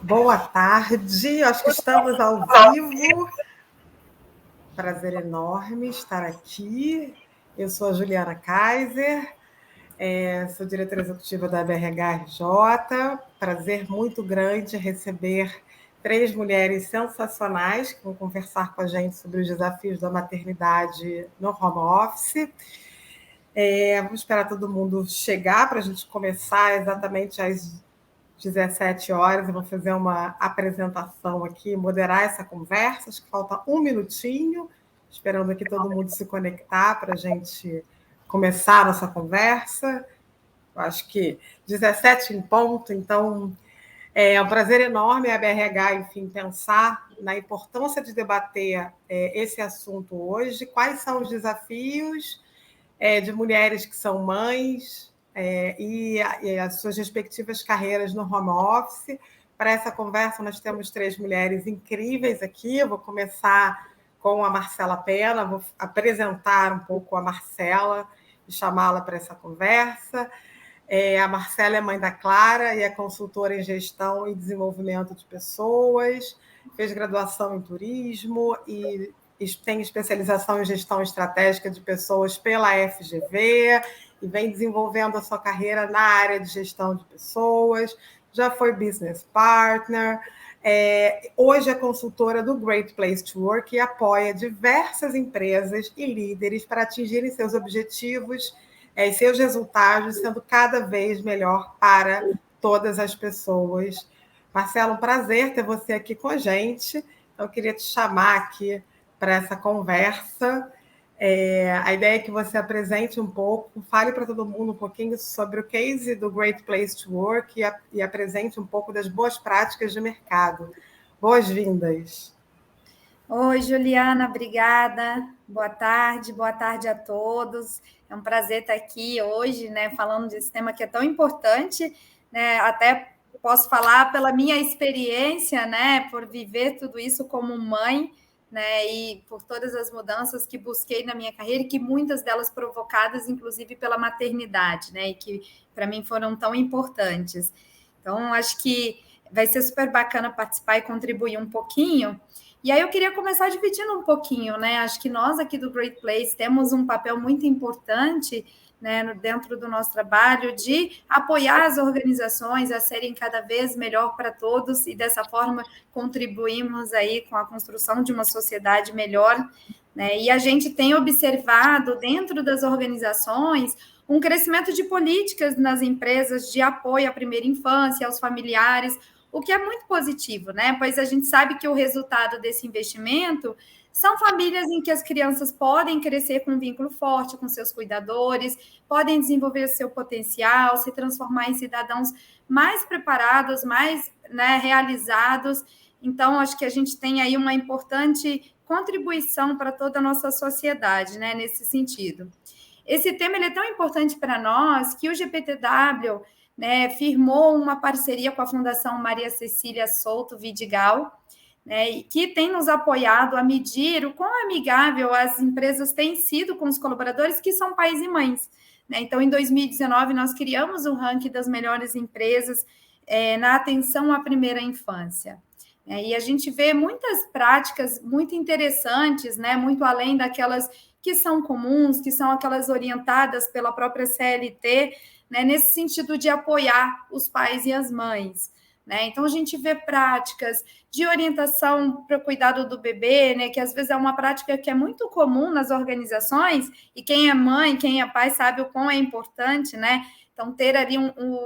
Boa tarde, acho que estamos ao vivo. Prazer enorme estar aqui. Eu sou a Juliana Kaiser, sou diretora executiva da BRHRJ. Prazer muito grande receber três mulheres sensacionais que vão conversar com a gente sobre os desafios da maternidade no home office. Vamos esperar todo mundo chegar para a gente começar exatamente às 17 horas. Eu vou fazer uma apresentação aqui, moderar essa conversa. Acho que falta um minutinho, esperando aqui todo mundo se conectar para a gente começar a nossa conversa. Eu acho que 17 em ponto, então é um prazer enorme a BRH, enfim, pensar na importância de debater esse assunto hoje. Quais são os desafios de mulheres que são mães e as suas respectivas carreiras no home office. Para essa conversa, nós temos três mulheres incríveis aqui. Eu vou começar com a Marcela Pena, vou apresentar um pouco a Marcela e chamá-la para essa conversa. A Marcela é mãe da Clara e é consultora em gestão e desenvolvimento de pessoas, fez graduação em turismo e tem especialização em gestão estratégica de pessoas pela FGV e vem desenvolvendo a sua carreira na área de gestão de pessoas, já foi business partner, hoje é consultora do Great Place to Work e apoia diversas empresas e líderes para atingirem seus objetivos e seus resultados, sendo cada vez melhor para todas as pessoas. Marcelo, um prazer ter você aqui com a gente. Então, eu queria te chamar aqui para essa conversa. A ideia é que você apresente um pouco, fale para todo mundo um pouquinho sobre o case do Great Place to Work e apresente um pouco das boas práticas de mercado. Boas-vindas. Oi, Juliana, obrigada. Boa tarde a todos. É um prazer estar aqui hoje, né, falando desse tema que é tão importante, né? Até posso falar pela minha experiência, né, por viver tudo isso como mãe, né, e por todas as mudanças que busquei na minha carreira, e que muitas delas provocadas, inclusive, pela maternidade, né, e que para mim foram tão importantes. Então, acho que vai ser super bacana participar e contribuir um pouquinho. E aí eu queria começar dividindo um pouquinho, né? Acho que nós aqui do Great Place temos um papel muito importante, né, dentro do nosso trabalho de apoiar as organizações a serem cada vez melhor para todos e dessa forma contribuímos aí com a construção de uma sociedade melhor, né? E a gente tem observado dentro das organizações um crescimento de políticas nas empresas de apoio à primeira infância, aos familiares, o que é muito positivo, né? Pois a gente sabe que o resultado desse investimento são famílias em que as crianças podem crescer com um vínculo forte com seus cuidadores, podem desenvolver seu potencial, se transformar em cidadãos mais preparados, mais, né, realizados. Então, acho que a gente tem aí uma importante contribuição para toda a nossa sociedade, né, nesse sentido. Esse tema ele é tão importante para nós que o GPTW, né, firmou uma parceria com a Fundação Maria Cecília Souto Vidigal, né, que tem nos apoiado a medir o quão amigável as empresas têm sido com os colaboradores que são pais e mães, né? Então, em 2019, nós criamos o ranking das melhores empresas na atenção à primeira infância. E a gente vê muitas práticas muito interessantes, né, muito além daquelas que são comuns, que são aquelas orientadas pela própria CLT, né, nesse sentido de apoiar os pais e as mães, né? Então, a gente vê práticas de orientação para o cuidado do bebê, né, que às vezes é uma prática que é muito comum nas organizações, e quem é mãe, quem é pai sabe o quão é importante, né? Então, ter ali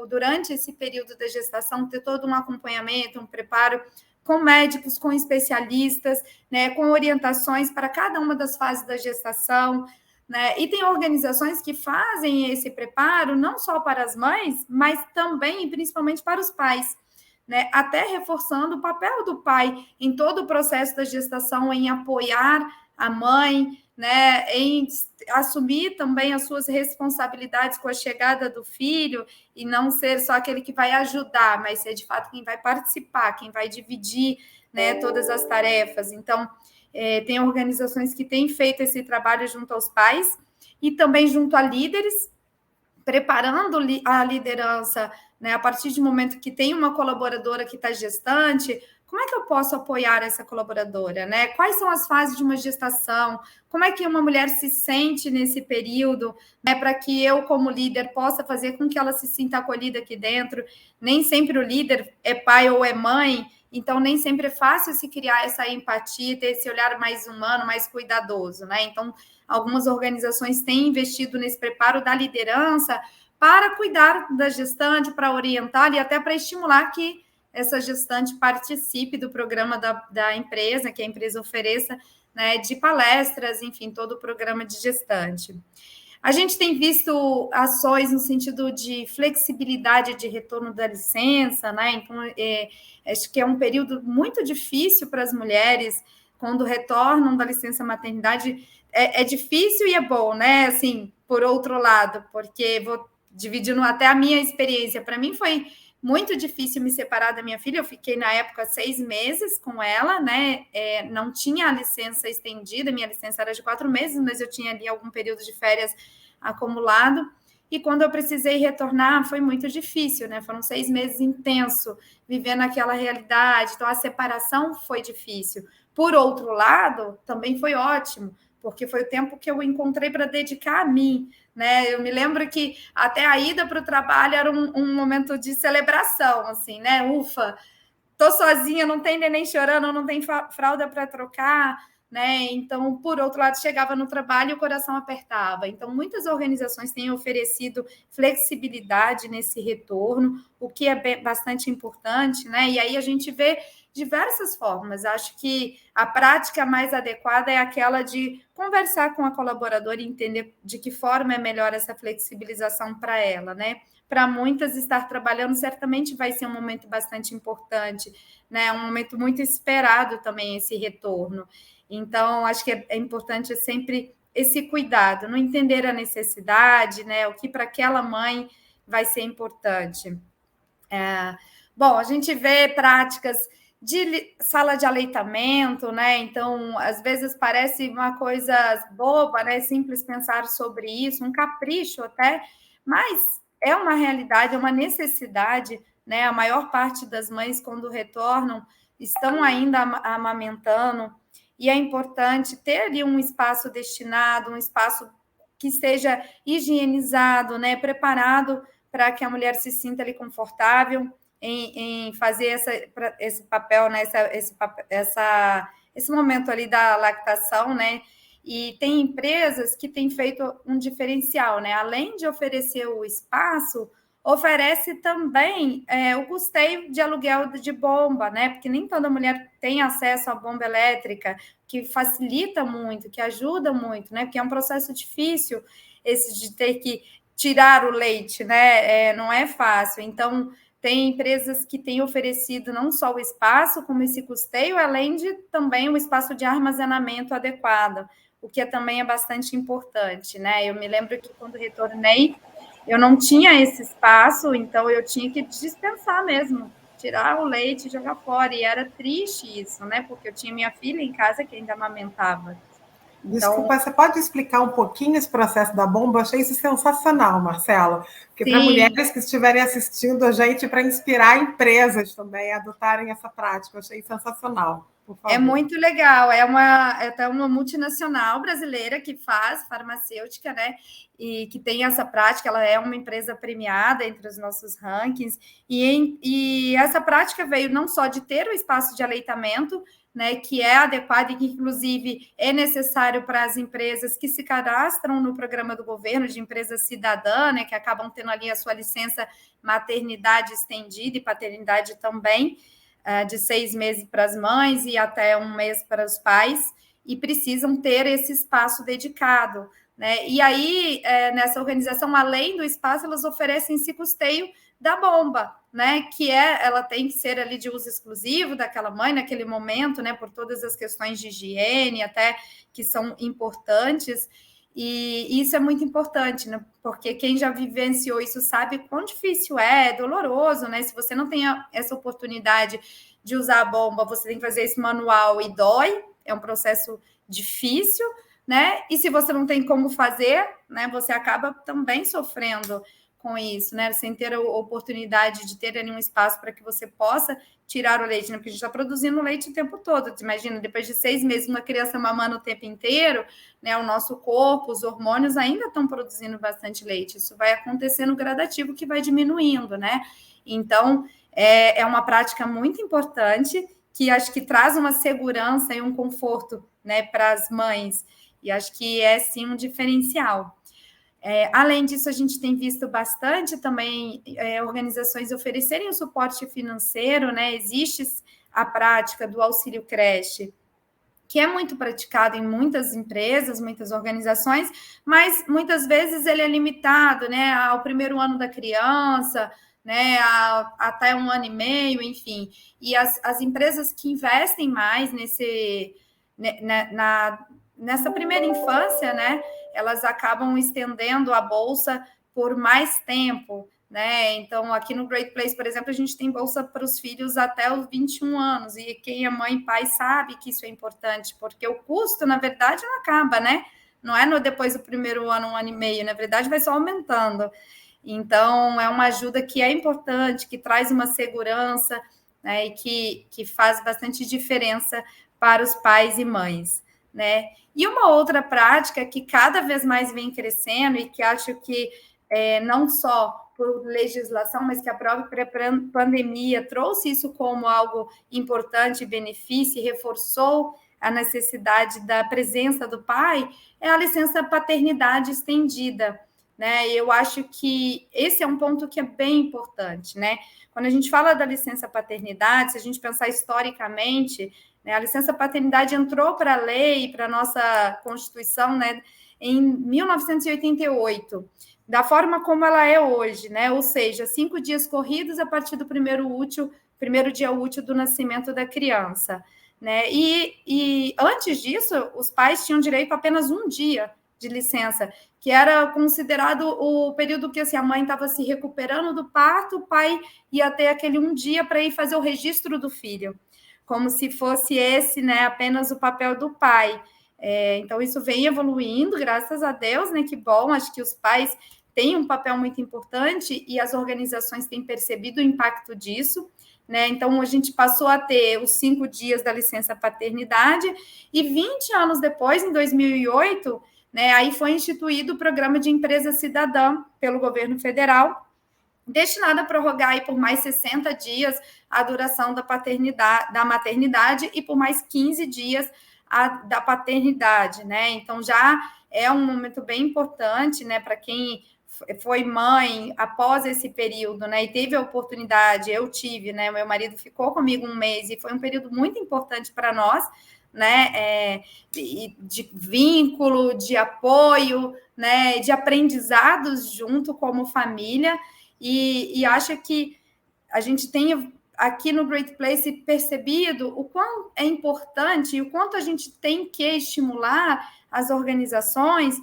durante esse período da gestação, ter todo um acompanhamento, um preparo com médicos, com especialistas, né, com orientações para cada uma das fases da gestação, né? E tem organizações que fazem esse preparo não só para as mães, mas também e principalmente para os pais, né? Até reforçando o papel do pai em todo o processo da gestação, em apoiar a mãe, né, em assumir também as suas responsabilidades com a chegada do filho e não ser só aquele que vai ajudar, mas ser de fato quem vai participar, quem vai dividir, né, todas as tarefas. Então, tem organizações que têm feito esse trabalho junto aos pais e também junto a líderes, preparando a liderança, né? A partir do momento que tem uma colaboradora que está gestante, como é que eu posso apoiar essa colaboradora, né? Quais são as fases de uma gestação? Como é que uma mulher se sente nesse período, né? Para que eu, como líder, possa fazer com que ela se sinta acolhida aqui dentro. Nem sempre o líder é pai ou é mãe, então nem sempre é fácil se criar essa empatia, ter esse olhar mais humano, mais cuidadoso, né? Então, algumas organizações têm investido nesse preparo da liderança para cuidar da gestante, para orientar e até para estimular que essa gestante participe do programa da empresa, que a empresa ofereça, né, de palestras, enfim, todo o programa de gestante. A gente tem visto ações no sentido de flexibilidade de retorno da licença, né? Então, acho que é um período muito difícil para as mulheres quando retornam da licença maternidade. É difícil e é bom, né? Assim, por outro lado, porque vou dividindo até a minha experiência. Para mim foi muito difícil me separar da minha filha. Eu fiquei, na época, 6 meses com ela, né? Não tinha a licença estendida, minha licença era de 4 meses, mas eu tinha ali algum período de férias acumulado. E quando eu precisei retornar, foi muito difícil, né? Foram 6 meses intenso, vivendo aquela realidade. Então, a separação foi difícil. Por outro lado, também foi ótimo, porque foi o tempo que eu encontrei para dedicar a mim, né? Eu me lembro que até a ida para o trabalho era um momento de celebração, assim, né? Ufa, tô sozinha, não tem neném chorando, não tem fralda para trocar, né? Então, por outro lado, chegava no trabalho e o coração apertava. Então, muitas organizações têm oferecido flexibilidade nesse retorno, o que é bastante importante, né? E aí a gente vê diversas formas. Acho que a prática mais adequada é aquela de conversar com a colaboradora e entender de que forma é melhor essa flexibilização para ela, né? Para muitas, estar trabalhando certamente vai ser um momento bastante importante, né? Um momento muito esperado também, esse retorno. Então, acho que é importante sempre esse cuidado, não entender a necessidade, né? O que para aquela mãe vai ser importante. Bom, a gente vê práticas de sala de aleitamento, né? Então, às vezes parece uma coisa boba, né? Simples pensar sobre isso, um capricho até, mas é uma realidade, é uma necessidade, né? A maior parte das mães, quando retornam, estão ainda amamentando, e é importante ter ali um espaço destinado, um espaço que esteja higienizado, né? Preparado para que a mulher se sinta ali confortável em fazer esse papel, né? Esse momento ali da lactação, né? E tem empresas que têm feito um diferencial, né? Além de oferecer o espaço, oferece também o custeio de aluguel de bomba, né? Porque nem toda mulher tem acesso à bomba elétrica, que facilita muito, que ajuda muito, né? Porque é um processo difícil esse de ter que tirar o leite, né? Não é fácil. Então, tem empresas que têm oferecido não só o espaço, como esse custeio, além de também o espaço de armazenamento adequado, o que também é bastante importante, né? Eu me lembro que quando retornei, eu não tinha esse espaço, então eu tinha que dispensar mesmo, tirar o leite e jogar fora, e era triste isso, né? Porque eu tinha minha filha em casa que ainda amamentava. Desculpa, você pode explicar um pouquinho esse processo da bomba? Eu achei isso sensacional, Marcela. Porque para mulheres que estiverem assistindo a gente, para inspirar empresas também a adotarem essa prática, eu achei sensacional. Por favor. É muito legal, é até uma multinacional brasileira que faz farmacêutica, né? E que tem essa prática, ela é uma empresa premiada entre os nossos rankings, e essa prática veio não só de ter o espaço de aleitamento, né, que é adequado e que, inclusive, é necessário para as empresas que se cadastram no programa do governo de empresa cidadã, né, que acabam tendo ali a sua licença maternidade estendida e paternidade também, de 6 meses para as mães e até 1 mês para os pais, e precisam ter esse espaço dedicado, né? E aí, nessa organização, além do espaço, elas oferecem esse custeio da bomba, né? Que ela tem que ser ali de uso exclusivo daquela mãe naquele momento, né? Por todas as questões de higiene, até que são importantes. E isso é muito importante, né? Porque quem já vivenciou isso sabe quão difícil é doloroso, né? Se você não tem essa oportunidade de usar a bomba, você tem que fazer esse manual e dói, é um processo difícil, né? E se você não tem como fazer, né? Você acaba também sofrendo com isso, né? Sem ter a oportunidade de ter ali um espaço para que você possa tirar o leite, né? Porque a gente está produzindo leite o tempo todo. Imagina, depois de 6 meses, uma criança mamando o tempo inteiro, né? O nosso corpo, os hormônios ainda estão produzindo bastante leite. Isso vai acontecer no gradativo, que vai diminuindo, né? Então, é uma prática muito importante, que acho que traz uma segurança e um conforto, né, para as mães. E acho que é, sim, um diferencial. Além disso, a gente tem visto bastante também organizações oferecerem um suporte financeiro, né? Existe a prática do auxílio creche, que é muito praticado em muitas empresas, muitas organizações, mas muitas vezes ele é limitado, né, ao primeiro ano da criança, né, até 1 ano e meio, enfim. E as empresas que investem mais nessa primeira infância, né, elas acabam estendendo a bolsa por mais tempo, né? Então, aqui no Great Place, por exemplo, a gente tem bolsa para os filhos até os 21 anos, e quem é mãe e pai sabe que isso é importante, porque o custo, na verdade, não acaba, né? Não é depois do primeiro ano, 1 ano e meio, na verdade, vai só aumentando. Então, é uma ajuda que é importante, que traz uma segurança, né? E que faz bastante diferença para os pais e mães, né? E uma outra prática que cada vez mais vem crescendo e que acho que não só por legislação, mas que a própria pandemia trouxe isso como algo importante e benefício e reforçou a necessidade da presença do pai, é a licença paternidade estendida, né? Eu acho que esse é um ponto que é bem importante, né? Quando a gente fala da licença paternidade, se a gente pensar historicamente, né, a licença paternidade entrou para a lei, para a nossa Constituição, né, em 1988, da forma como ela é hoje, né? Ou seja, 5 dias corridos a partir do primeiro dia útil do nascimento da criança, né? E antes disso, os pais tinham direito a apenas 1 dia de licença, que era considerado o período que assim, a mãe estava se recuperando do parto, o pai ia ter aquele 1 dia para ir fazer o registro do filho, como se fosse esse, né, apenas o papel do pai. Então, isso vem evoluindo, graças a Deus, né? Que bom, acho que os pais têm um papel muito importante e as organizações têm percebido o impacto disso, né? Então, a gente passou a ter os 5 dias da licença paternidade e 20 anos depois, em 2008, né, aí foi instituído o Programa de Empresa Cidadã pelo governo federal, destinado a prorrogar aí por mais 60 dias a duração da maternidade e por mais 15 dias da paternidade, né? Então, já é um momento bem importante, né, para quem foi mãe após esse período, né, e teve a oportunidade, eu tive, né, meu marido ficou comigo 1 mês e foi um período muito importante para nós, né, de vínculo, de apoio, né, de aprendizados junto como família, e acho que a gente tem aqui no Great Place percebido o quão é importante e o quanto a gente tem que estimular as organizações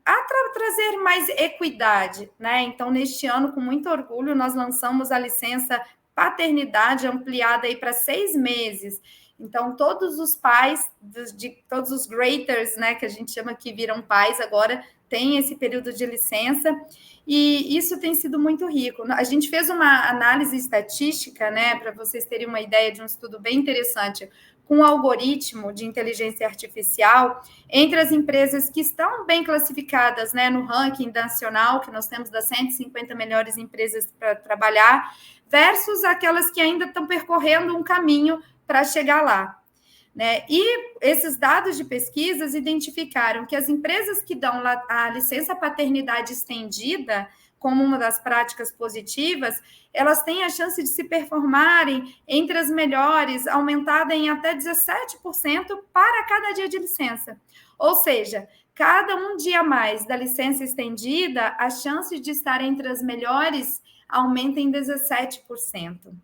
a trazer mais equidade, né? Então, neste ano, com muito orgulho, nós lançamos a licença paternidade ampliada aí para 6 meses. Então, todos os pais, todos os greaters, né, que a gente chama que viram pais agora, têm esse período de licença, e isso tem sido muito rico. A gente fez uma análise estatística, né, para vocês terem uma ideia de um estudo bem interessante, com um algoritmo de inteligência artificial, entre as empresas que estão bem classificadas, né, no ranking nacional, que nós temos das 150 melhores empresas para trabalhar, versus aquelas que ainda estão percorrendo um caminho para chegar lá, né? E esses dados de pesquisas identificaram que as empresas que dão a licença paternidade estendida como uma das práticas positivas, elas têm a chance de se performarem entre as melhores, aumentada em até 17% para cada dia de licença. Ou seja, cada 1 dia a mais da licença estendida, a chance de estar entre as melhores aumenta em 17%.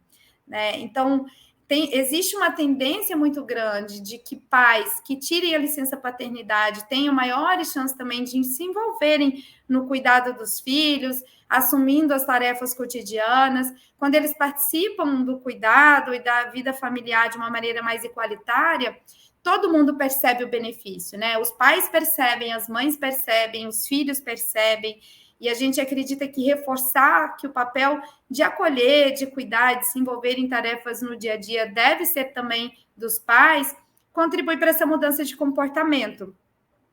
Né? Então, existe uma tendência muito grande de que pais que tirem a licença paternidade tenham maiores chances também de se envolverem no cuidado dos filhos, assumindo as tarefas cotidianas. Quando eles participam do cuidado e da vida familiar de uma maneira mais igualitária, todo mundo percebe o benefício, né? Os pais percebem, as mães percebem, os filhos percebem. E a gente acredita que reforçar que o papel de acolher, de cuidar, de se envolver em tarefas no dia a dia deve ser também dos pais, contribui para essa mudança de comportamento,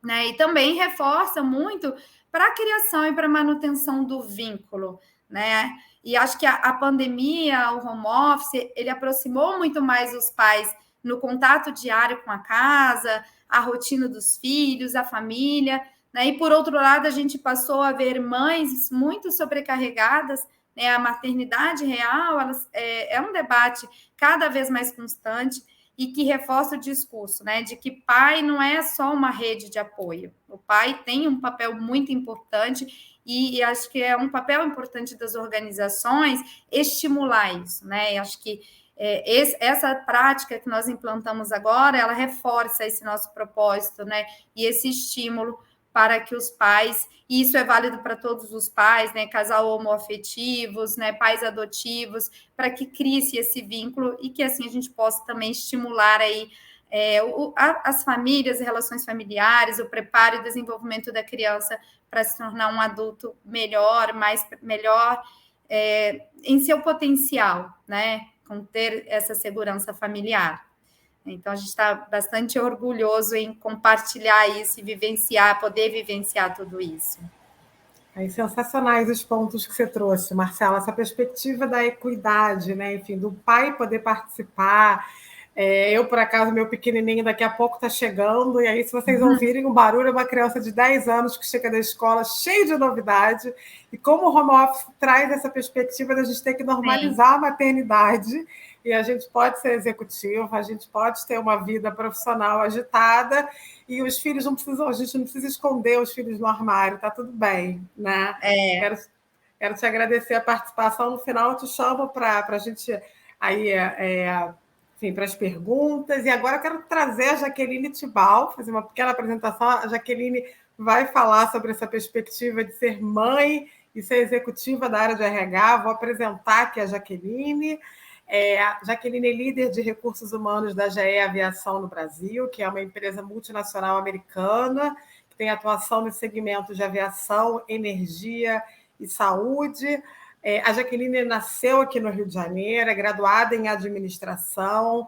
né? E também reforça muito para a criação e para a manutenção do vínculo, né? E acho que a pandemia, o home office, ele aproximou muito mais os pais no contato diário com a casa, a rotina dos filhos, a família, né? E por outro lado, a gente passou a ver mães muito sobrecarregadas, né? A maternidade real é um debate cada vez mais constante e que reforça o discurso, né, de que pai não é só uma rede de apoio. O pai tem um papel muito importante e acho que é um papel importante das organizações estimular isso, né? E acho que essa prática que nós implantamos agora, ela reforça esse nosso propósito, né? E esse estímulo para que os pais, e isso é válido para todos os pais, né, casal homoafetivos, né, pais adotivos, para que crie-se esse vínculo e que assim a gente possa também estimular aí as famílias, relações familiares, o preparo e desenvolvimento da criança para se tornar um adulto melhor em seu potencial, né, com ter essa segurança familiar. Então, a gente está bastante orgulhoso em compartilhar isso e poder vivenciar tudo isso. Sensacionais os pontos que você trouxe, Marcela, essa perspectiva da equidade, né? Enfim, do pai poder participar. Eu, por acaso, meu pequenininho daqui a pouco está chegando, e aí, se vocês ouvirem um barulho, é uma criança de 10 anos que chega da escola cheia de novidade, e como o home office traz essa perspectiva da gente ter que normalizar a maternidade, e a gente pode ser executivo, a gente pode ter uma vida profissional agitada, e os filhos não precisam, a gente não precisa esconder os filhos no armário, tá tudo bem, né? Quero te agradecer a participação. No final, eu te chamo para a gente aí enfim, para as perguntas. E agora eu quero trazer a Jaqueline Tibal, fazer uma pequena apresentação. A Jaqueline vai falar sobre essa perspectiva de ser mãe e ser executiva da área de RH. Vou apresentar aqui a Jaqueline. A Jaqueline é líder de recursos humanos da GE Aviação no Brasil, que é uma empresa multinacional americana, que tem atuação nos segmentos de aviação, energia e saúde. A Jaqueline nasceu aqui no Rio de Janeiro, é graduada em administração,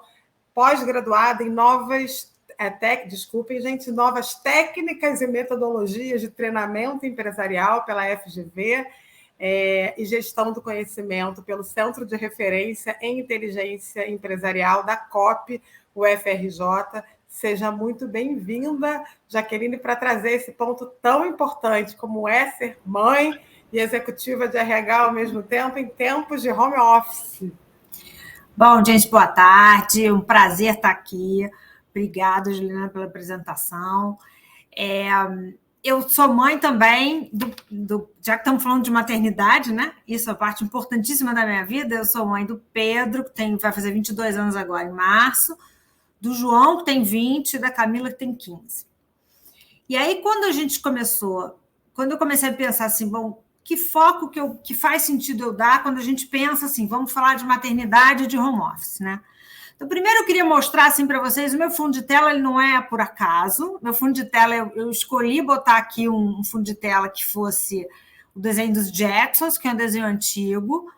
pós-graduada em novas técnicas e metodologias de treinamento empresarial pela FGV, e gestão do conhecimento pelo Centro de Referência em Inteligência Empresarial da COP, UFRJ. Seja muito bem-vinda, Jaqueline, para trazer esse ponto tão importante como é ser mãe e executiva de RH ao mesmo tempo, em tempos de home office. Bom, gente, boa tarde. Um prazer estar aqui. Obrigada, Juliana, pela apresentação. Eu sou mãe também, já que estamos falando de maternidade, né? Isso é a parte importantíssima da minha vida. Eu sou mãe do Pedro, que vai fazer 22 anos agora, em março, do João, que tem 20, e da Camila, que tem 15. E aí, quando eu comecei a pensar assim, bom, que foco que faz sentido eu dar quando a gente pensa assim, vamos falar de maternidade e de home office, né? Então, primeiro eu queria mostrar assim para vocês, o meu fundo de tela ele não é por acaso. Meu fundo de tela, eu escolhi botar aqui um fundo de tela que fosse o desenho dos Jacksons, que é um desenho antigo,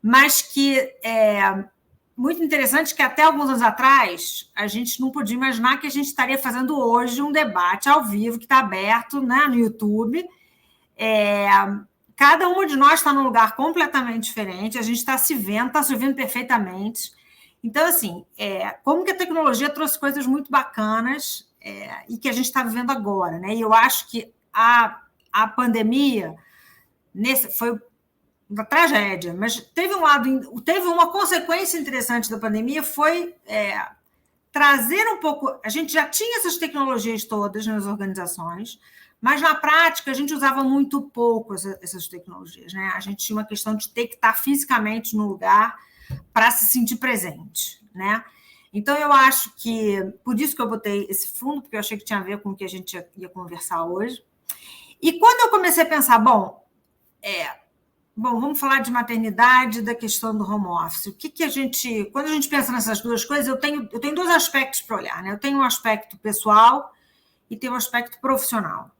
mas que é muito interessante que até alguns anos atrás a gente não podia imaginar que a gente estaria fazendo hoje um debate ao vivo que está aberto, né, no YouTube. Cada uma de nós está num lugar completamente diferente, a gente está se ouvindo perfeitamente. Então, assim, como que a tecnologia trouxe coisas muito bacanas e que a gente está vivendo agora, né? E eu acho que a pandemia foi uma tragédia, mas teve uma consequência interessante da pandemia, foi trazer um pouco... A gente já tinha essas tecnologias todas nas organizações, mas, na prática, a gente usava muito pouco essas tecnologias, né? A gente tinha uma questão de ter que estar fisicamente no lugar para se sentir presente, né? Então, eu acho que... Por isso que eu botei esse fundo, porque eu achei que tinha a ver com o que a gente ia conversar hoje. E quando eu comecei a pensar, bom, vamos falar de maternidade, da questão do home office. O que a gente... Quando a gente pensa nessas duas coisas, eu tenho dois aspectos para olhar, né? Eu tenho um aspecto pessoal e tenho um aspecto profissional.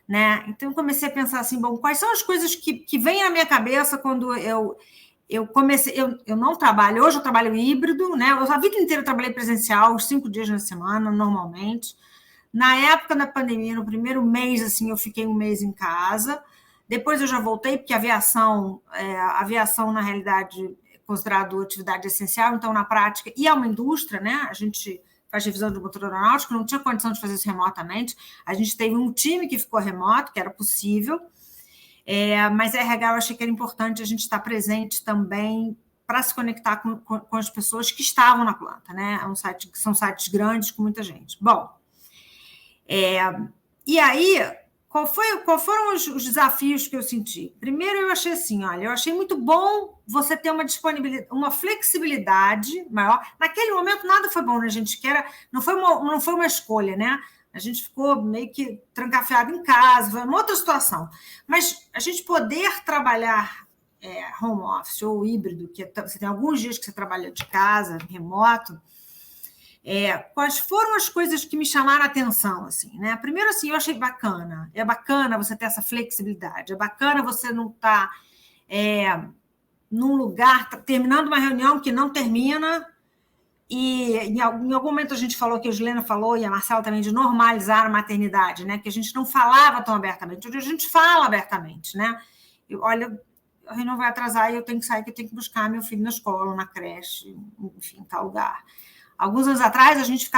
né? Então, eu comecei a pensar assim, bom, quais são as coisas que vêm na minha cabeça quando eu comecei... Eu não trabalho, hoje eu trabalho híbrido, né? A vida inteira eu trabalhei presencial, os 5 dias na semana, normalmente. Na época da pandemia, no primeiro mês, assim, eu fiquei 1 mês em casa. Depois eu já voltei, porque a aviação, na realidade, é considerada atividade essencial, então, na prática, e é uma indústria, né? A gente faz revisão do motor aeronáutico, não tinha condição de fazer isso remotamente. A gente teve um time que ficou remoto, que era possível, mas a RH eu achei que era importante a gente estar presente também para se conectar com as pessoas que estavam na planta, né? São sites grandes com muita gente. Bom, e aí, qual foram os desafios que eu senti? Primeiro, eu achei assim, olha, eu achei muito bom você ter uma disponibilidade, uma flexibilidade maior. Naquele momento, nada foi bom, né, gente? Não foi uma escolha, né? A gente ficou meio que trancafiado em casa, foi uma outra situação. Mas a gente poder trabalhar home office ou híbrido, que você tem alguns dias que você trabalha de casa, remoto, quais foram as coisas que me chamaram a atenção, assim, né? Primeiro, assim, eu achei bacana. É bacana você ter essa flexibilidade. É bacana você não estar num lugar, terminando uma reunião que não termina, e em algum momento a gente falou, que a Juliana falou, e a Marcela também, de normalizar a maternidade, né? Que a gente não falava tão abertamente. Hoje a gente fala abertamente, né? olha, a reunião vai atrasar e eu tenho que sair, que eu tenho que buscar meu filho na escola, na creche, enfim, em tal lugar. Alguns anos atrás, a gente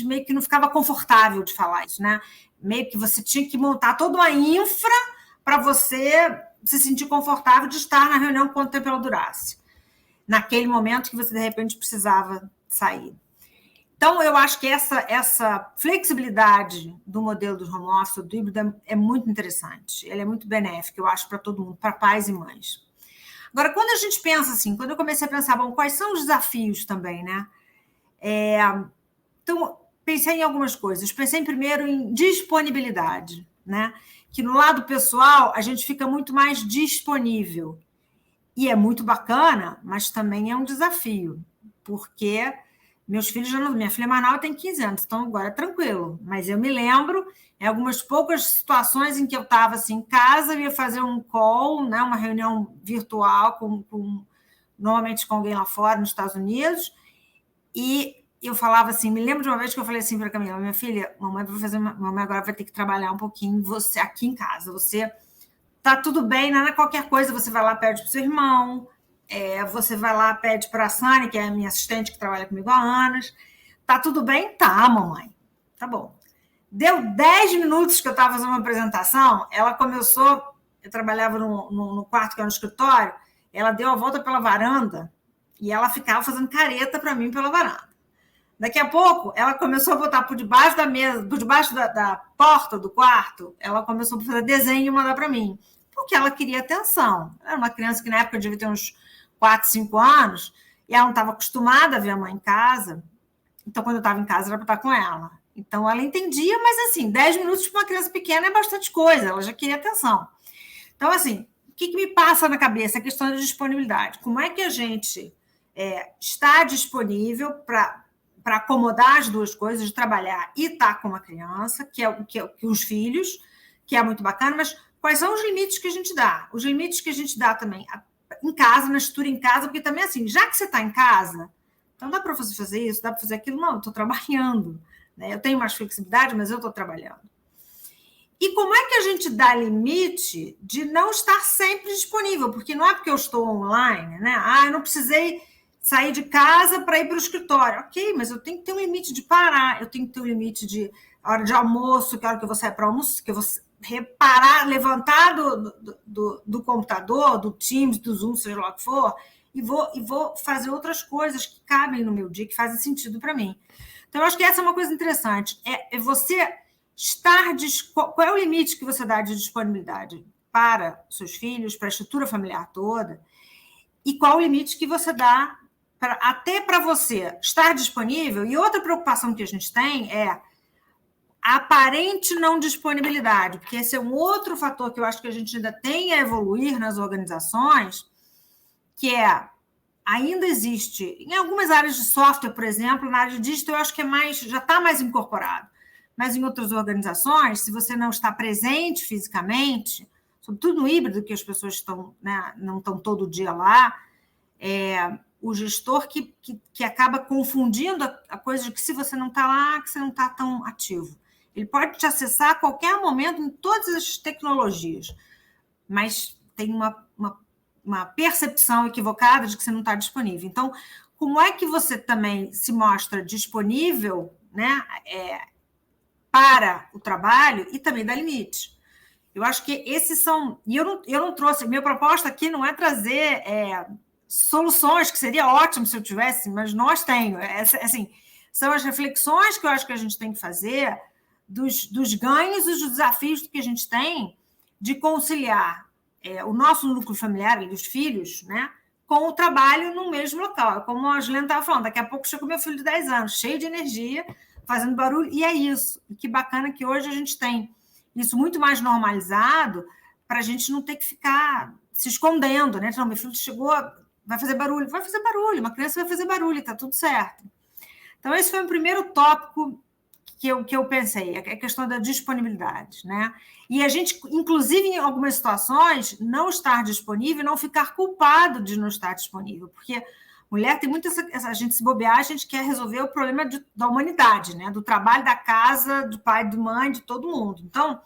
meio que não ficava confortável de falar isso, né? Meio que você tinha que montar toda uma infra para você se sentir confortável de estar na reunião quanto tempo ela durasse. Naquele momento que você, de repente, precisava sair. Então, eu acho que essa flexibilidade do modelo do home office, do híbrido, é muito interessante. Ela é muito benéfica, eu acho, para todo mundo, para pais e mães. Agora, quando a gente pensa assim, quando eu comecei a pensar, bom, quais são os desafios também, né? Então, pensei em algumas coisas. Pensei primeiro em disponibilidade, né? Que no lado pessoal, a gente fica muito mais disponível. E é muito bacana, mas também é um desafio, porque meus filhos minha filha mais nova tem 15 anos, então agora é tranquilo. Mas eu me lembro em algumas poucas situações em que eu estava assim, em casa, eu ia fazer um call, né, uma reunião virtual, normalmente com alguém lá fora, nos Estados Unidos, e eu falava assim, me lembro de uma vez que eu falei assim para a Camila, minha filha, mamãe agora vai ter que trabalhar um pouquinho você aqui em casa, você... Tá tudo bem, não é qualquer coisa, você vai lá, pede para o seu irmão, você vai lá, pede para a Sani, que é a minha assistente que trabalha comigo há anos. Tá tudo bem? Tá, mamãe. Tá bom. Deu 10 minutos que eu estava fazendo uma apresentação, ela começou, eu trabalhava no quarto que era no escritório, ela deu a volta pela varanda e ela ficava fazendo careta para mim pela varanda. Daqui a pouco, ela começou a botar por debaixo da mesa, por debaixo da porta do quarto, ela começou a fazer desenho e mandar para mim. Porque ela queria atenção. Era uma criança que na época devia ter uns 4, 5 anos, e ela não estava acostumada a ver a mãe em casa. Então, quando eu estava em casa, era para estar com ela. Então, ela entendia, mas assim, 10 minutos para uma criança pequena é bastante coisa, ela já queria atenção. Então, assim, o que me passa na cabeça? A questão da disponibilidade. Como é que a gente está disponível para acomodar as duas coisas, de trabalhar e estar com uma criança, que os filhos, que é muito bacana, mas quais são os limites que a gente dá? Os limites que a gente dá também em casa, na estrutura em casa, porque também, assim, já que você está em casa, então dá para você fazer isso, dá para fazer aquilo? Não, eu estou trabalhando, né? Eu tenho mais flexibilidade, mas eu estou trabalhando. E como é que a gente dá limite de não estar sempre disponível? Porque não é porque eu estou online, né? Eu não precisei sair de casa para ir para o escritório. Ok, mas eu tenho que ter um limite de parar, eu tenho que ter um limite de hora de almoço, que hora que eu vou sair para almoço, que eu vou reparar, levantar do computador, do Teams, do Zoom, seja lá o que for, e vou fazer outras coisas que cabem no meu dia, que fazem sentido para mim. Então, eu acho que essa é uma coisa interessante. É você estar... Qual é o limite que você dá de disponibilidade para seus filhos, para a estrutura familiar toda? E qual o limite que você dá até para você estar disponível? E outra preocupação que a gente tem é a aparente não disponibilidade, porque esse é um outro fator que eu acho que a gente ainda tem a evoluir nas organizações, que ainda existe, em algumas áreas de software, por exemplo, na área de digital, eu acho que já está mais incorporado, mas em outras organizações, se você não está presente fisicamente, sobretudo no híbrido, que as pessoas estão, né, não estão todo dia lá, o gestor que acaba confundindo a coisa de que se você não está lá, que você não está tão ativo. Ele pode te acessar a qualquer momento em todas as tecnologias, mas tem uma percepção equivocada de que você não está disponível. Então, como é que você também se mostra disponível, né, para o trabalho e também dá limite? Eu acho que esses são... E eu não trouxe... Minha proposta aqui não é trazer soluções, que seria ótimo se eu tivesse, mas nós temos. Assim, são as reflexões que eu acho que a gente tem que fazer dos ganhos e dos desafios que a gente tem de conciliar o nosso núcleo familiar e os filhos, né, com o trabalho no mesmo local. Como a Juliana estava falando, daqui a pouco chega o meu filho de 10 anos, cheio de energia, fazendo barulho, e é isso. E que bacana que hoje a gente tem isso muito mais normalizado para a gente não ter que ficar se escondendo, né? Então, meu filho chegou, vai fazer barulho, uma criança vai fazer barulho, está tudo certo. Então, esse foi o primeiro tópico que eu pensei, a questão da disponibilidade, né? E a gente, inclusive, em algumas situações, não estar disponível, não ficar culpado de não estar disponível, porque mulher tem muito a gente se bobear, a gente quer resolver o problema da humanidade, né? Do trabalho, da casa, do pai, da mãe, de todo mundo. Então,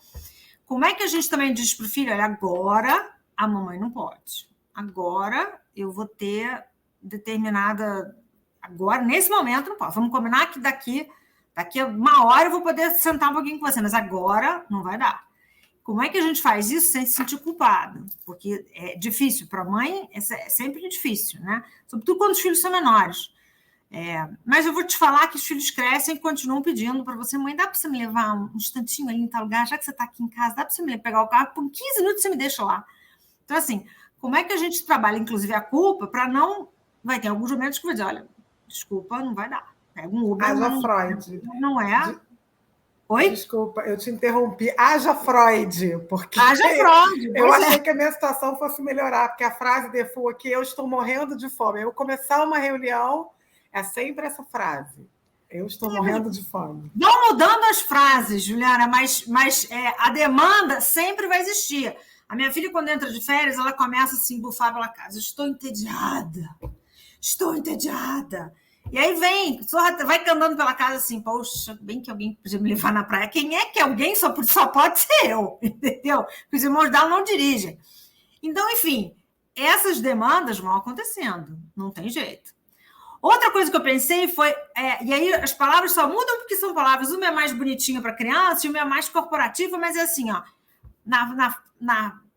como é que a gente também diz para o filho, olha, agora a mamãe não pode. Agora eu vou ter determinada... Agora, nesse momento, não pode. Vamos combinar que daqui a uma hora eu vou poder sentar um pouquinho com você, mas agora não vai dar. Como é que a gente faz isso sem se sentir culpado? Porque é difícil. Para a mãe, é sempre difícil, né? Sobretudo quando os filhos são menores. Mas eu vou te falar que os filhos crescem e continuam pedindo para você, mãe, dá para você me levar um instantinho ali em tal lugar? Já que você está aqui em casa, dá para você me pegar o carro? Por 15 minutos você me deixa lá. Então, assim, como é que a gente trabalha, inclusive, a culpa para não... Vai ter alguns momentos que vai dizer, olha, desculpa, não vai dar. Pega um Uber. Haja Freud. Não é... Oi? Desculpa, eu te interrompi. Haja Freud, porque Haja Freud. Eu achei que a minha situação fosse melhorar, porque a frase default aqui, eu estou morrendo de fome. Eu começar uma reunião, é sempre essa frase. Eu estou morrendo de fome. Vão mudando as frases, Juliana, mas a demanda sempre vai existir. A minha filha, quando entra de férias, ela começa a se embufar pela casa. Estou entediada. E aí vai andando pela casa assim, poxa, bem que alguém podia me levar na praia. Quem é que alguém só pode ser eu, entendeu? Porque os irmãos dela não dirigem. Então, enfim, essas demandas vão acontecendo, não tem jeito. Outra coisa que eu pensei foi, e aí as palavras só mudam porque são palavras, uma é mais bonitinha para criança e uma é mais corporativa, mas é assim, ó,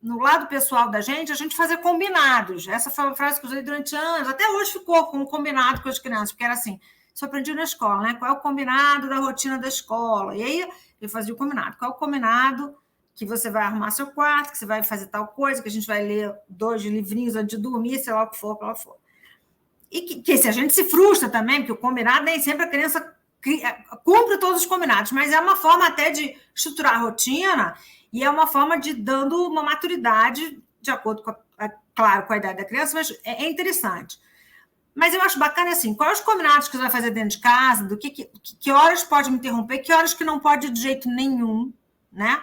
no lado pessoal da gente, a gente fazer combinados. Essa foi uma frase que eu usei durante anos, até hoje ficou como combinado com as crianças, porque era assim, isso eu aprendi na escola, né? Qual é o combinado da rotina da escola? E aí eu fazia o combinado. Qual é o combinado que você vai arrumar seu quarto, que você vai fazer tal coisa, que a gente vai ler 2 livrinhos antes de dormir, sei lá o que for, qual for. E que se a gente se frustra também, porque o combinado nem sempre a criança cumpre todos os combinados, mas é uma forma até de estruturar a rotina e é uma forma de dando uma maturidade de acordo com, claro, com a idade da criança, mas é interessante. Mas eu acho bacana assim, quais os combinados que você vai fazer dentro de casa, do que horas pode me interromper, que horas que não pode de jeito nenhum, né?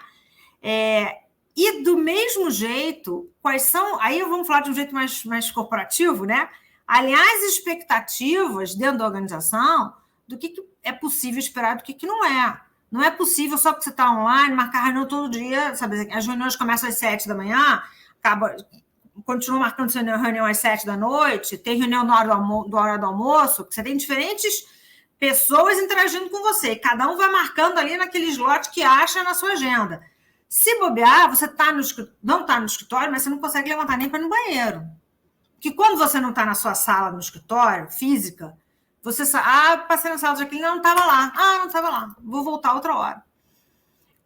E do mesmo jeito, quais são... Aí vamos falar de um jeito mais corporativo, né? Aliás, expectativas dentro da organização do que é possível esperar, do que não é. Não é possível só porque você está online, marcar reunião todo dia, sabe? As reuniões começam às 7 da manhã, continua marcando sua reunião às 7 da noite, tem reunião na hora do almoço, você tem diferentes pessoas interagindo com você, e cada um vai marcando ali naquele slot que acha na sua agenda. Se bobear, você não está no escritório, mas você não consegue levantar nem para ir no banheiro. Que quando você não está na sua sala, no escritório, física, você passei na sala de Jaqueline, não estava lá. Não estava lá, vou voltar outra hora.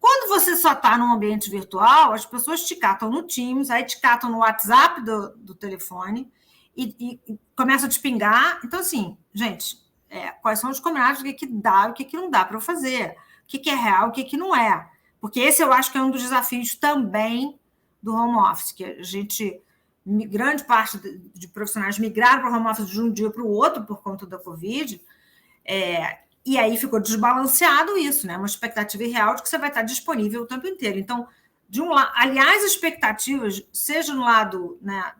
Quando você só está num ambiente virtual, as pessoas te catam no Teams, aí te catam no WhatsApp do telefone e começam a te pingar. Então, assim, gente, quais são os combinados do que dá e o que não dá para eu fazer? O que é real e o que não é? Porque esse eu acho que é um dos desafios também do home office, que a gente... grande parte de profissionais migraram para o home office de um dia para o outro por conta da Covid, E aí ficou desbalanceado isso, né? Uma expectativa irreal de que você vai estar disponível o tempo inteiro. Então, de um lado, aliás, expectativas, seja no lado, né,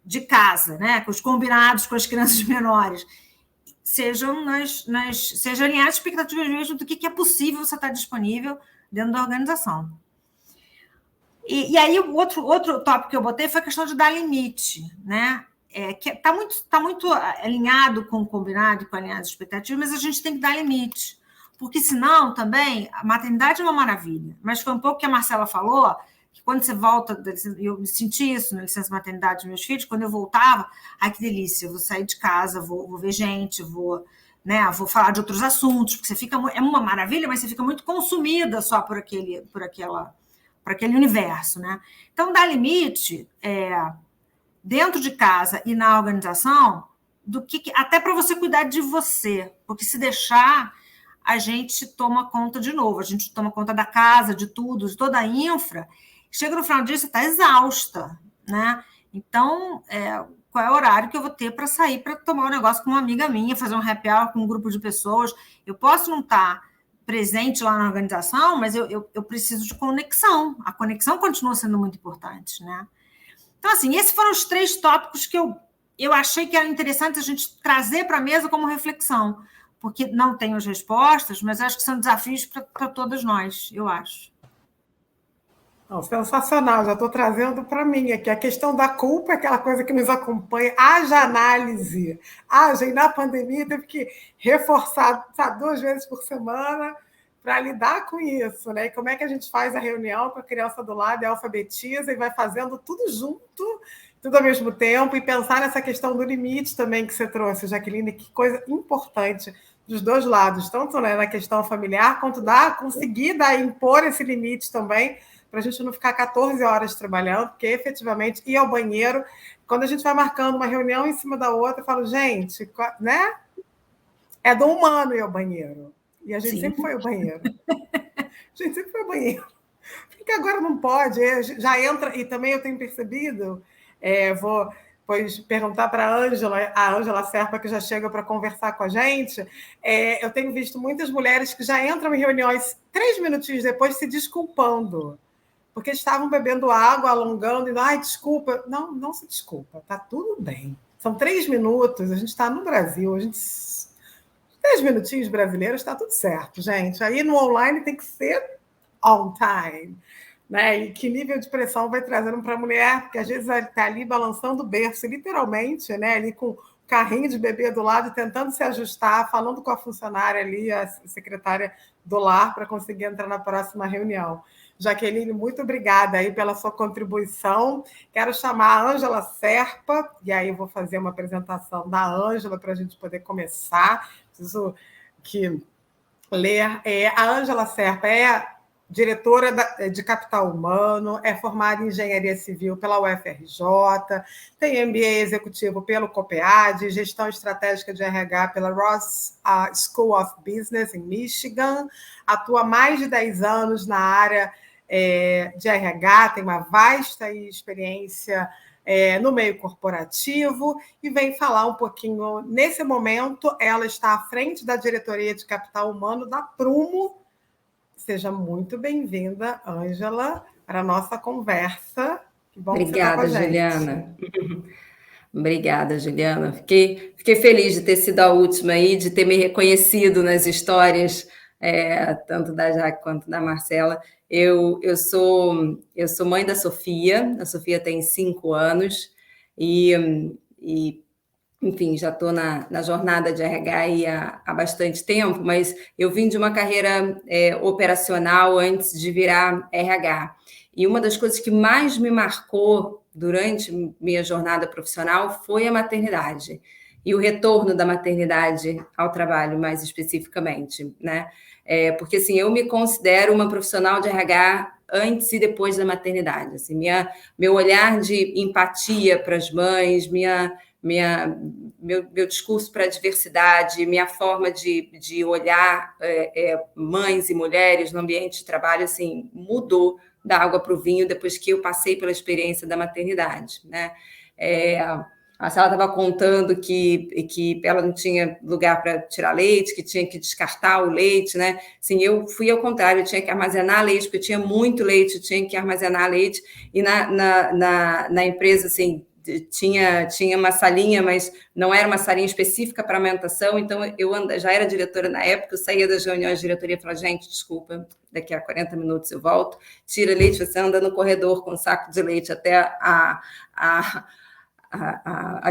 de casa, né, com os combinados com as crianças menores, sejam alinhadas expectativas mesmo do que é possível você estar disponível dentro da organização. E aí, o outro tópico que eu botei foi a questão de dar limite, né? Que está muito alinhado com o combinado, com alinhado às expectativas, mas a gente tem que dar limite. Porque, senão, também, a maternidade é uma maravilha. Mas foi um pouco que a Marcela falou, que quando você volta, eu senti isso na licença maternidade dos meus filhos, quando eu voltava, ai, que delícia, eu vou sair de casa, vou ver gente, vou falar de outros assuntos, porque você fica, é uma maravilha, mas você fica muito consumida só por aquele universo, né? Então, dar limite dentro de casa e na organização, até para você cuidar de você, porque se deixar, a gente toma conta de novo, a gente toma conta da casa, de tudo, de toda a infra, chega no final do dia, você está exausta, né? Então, qual é o horário que eu vou ter para sair para tomar um negócio com uma amiga minha, fazer um happy hour com um grupo de pessoas? Eu posso não estar presente lá na organização, mas eu preciso de conexão. A conexão continua sendo muito importante, né? Então, assim, esses foram os 3 tópicos que eu achei que era interessante a gente trazer para a mesa como reflexão, porque não tenho as respostas, mas acho que são desafios para todas nós, eu acho. Não, sensacional, já estou trazendo para mim aqui. A questão da culpa é aquela coisa que nos acompanha, haja análise. E na pandemia teve que reforçar 2 vezes por semana para lidar com isso, né? E como é que a gente faz a reunião com a criança do lado e alfabetiza e vai fazendo tudo junto, tudo ao mesmo tempo, e pensar nessa questão do limite também que você trouxe, Jaqueline, que coisa importante dos 2 lados, tanto, né, na questão familiar, quanto conseguir impor esse limite também, para a gente não ficar 14 horas trabalhando, porque efetivamente ir ao banheiro, quando a gente vai marcando uma reunião em cima da outra, eu falo, gente, né? É do humano ir ao banheiro. E a gente sempre foi ao banheiro. A gente sempre foi ao banheiro. Porque agora não pode, já entra, e também eu tenho percebido, vou depois perguntar para a Ângela Serpa, que já chega para conversar com a gente, eu tenho visto muitas mulheres que já entram em reuniões 3 minutinhos depois se desculpando, porque estavam bebendo água, alongando, e ai, desculpa. Não, não se desculpa, está tudo bem. São 3 minutos, a gente está no Brasil, 10 minutinhos brasileiros, está tudo certo, gente. Aí no online tem que ser on time, né? E que nível de pressão vai trazendo para a mulher, porque às vezes ela está ali balançando o berço, literalmente, né? Ali com o carrinho de bebê do lado, tentando se ajustar, falando com a funcionária ali, a secretária do lar, para conseguir entrar na próxima reunião. Jaqueline, muito obrigada aí pela sua contribuição. Quero chamar a Ângela Serpa, e aí eu vou fazer uma apresentação da Ângela para a gente poder começar. Preciso ler. A Ângela Serpa é diretora de Capital Humano, é formada em Engenharia Civil pela UFRJ, tem MBA executivo pelo COPEAD, Gestão Estratégica de RH pela Ross School of Business, em Michigan, atua há mais de 10 anos na área de RH, tem uma vasta experiência no meio corporativo e vem falar um pouquinho. Nesse momento, ela está à frente da diretoria de Capital Humano da Prumo. Seja muito bem-vinda, Ângela, para a nossa conversa. Que bom que você está com a gente. Juliana. Obrigada, Juliana. Fiquei feliz de ter sido a última aí, de ter me reconhecido nas histórias, tanto da Jaque quanto da Marcela. Eu sou mãe da Sofia. A Sofia tem 5 anos e enfim, já estou na jornada de RH aí há bastante tempo, mas eu vim de uma carreira operacional antes de virar RH. E uma das coisas que mais me marcou durante minha jornada profissional foi a maternidade e o retorno da maternidade ao trabalho, mais especificamente, né? Porque, assim, eu me considero uma profissional de RH antes e depois da maternidade. Assim, meu olhar de empatia para as mães, meu discurso para a diversidade, minha forma de olhar mães e mulheres no ambiente de trabalho, assim, mudou da água para o vinho depois que eu passei pela experiência da maternidade, né? A Sala estava contando que ela não tinha lugar para tirar leite, que tinha que descartar o leite, né? Assim, eu fui ao contrário, eu tinha que armazenar leite, porque eu tinha muito leite, eu tinha que armazenar leite, e na empresa, assim, tinha uma salinha, mas não era uma salinha específica para amamentação, então eu já era diretora na época, eu saía das reuniões de diretoria e falava, gente, desculpa, daqui a 40 minutos eu volto, tira leite, você anda no corredor com um saco de leite até a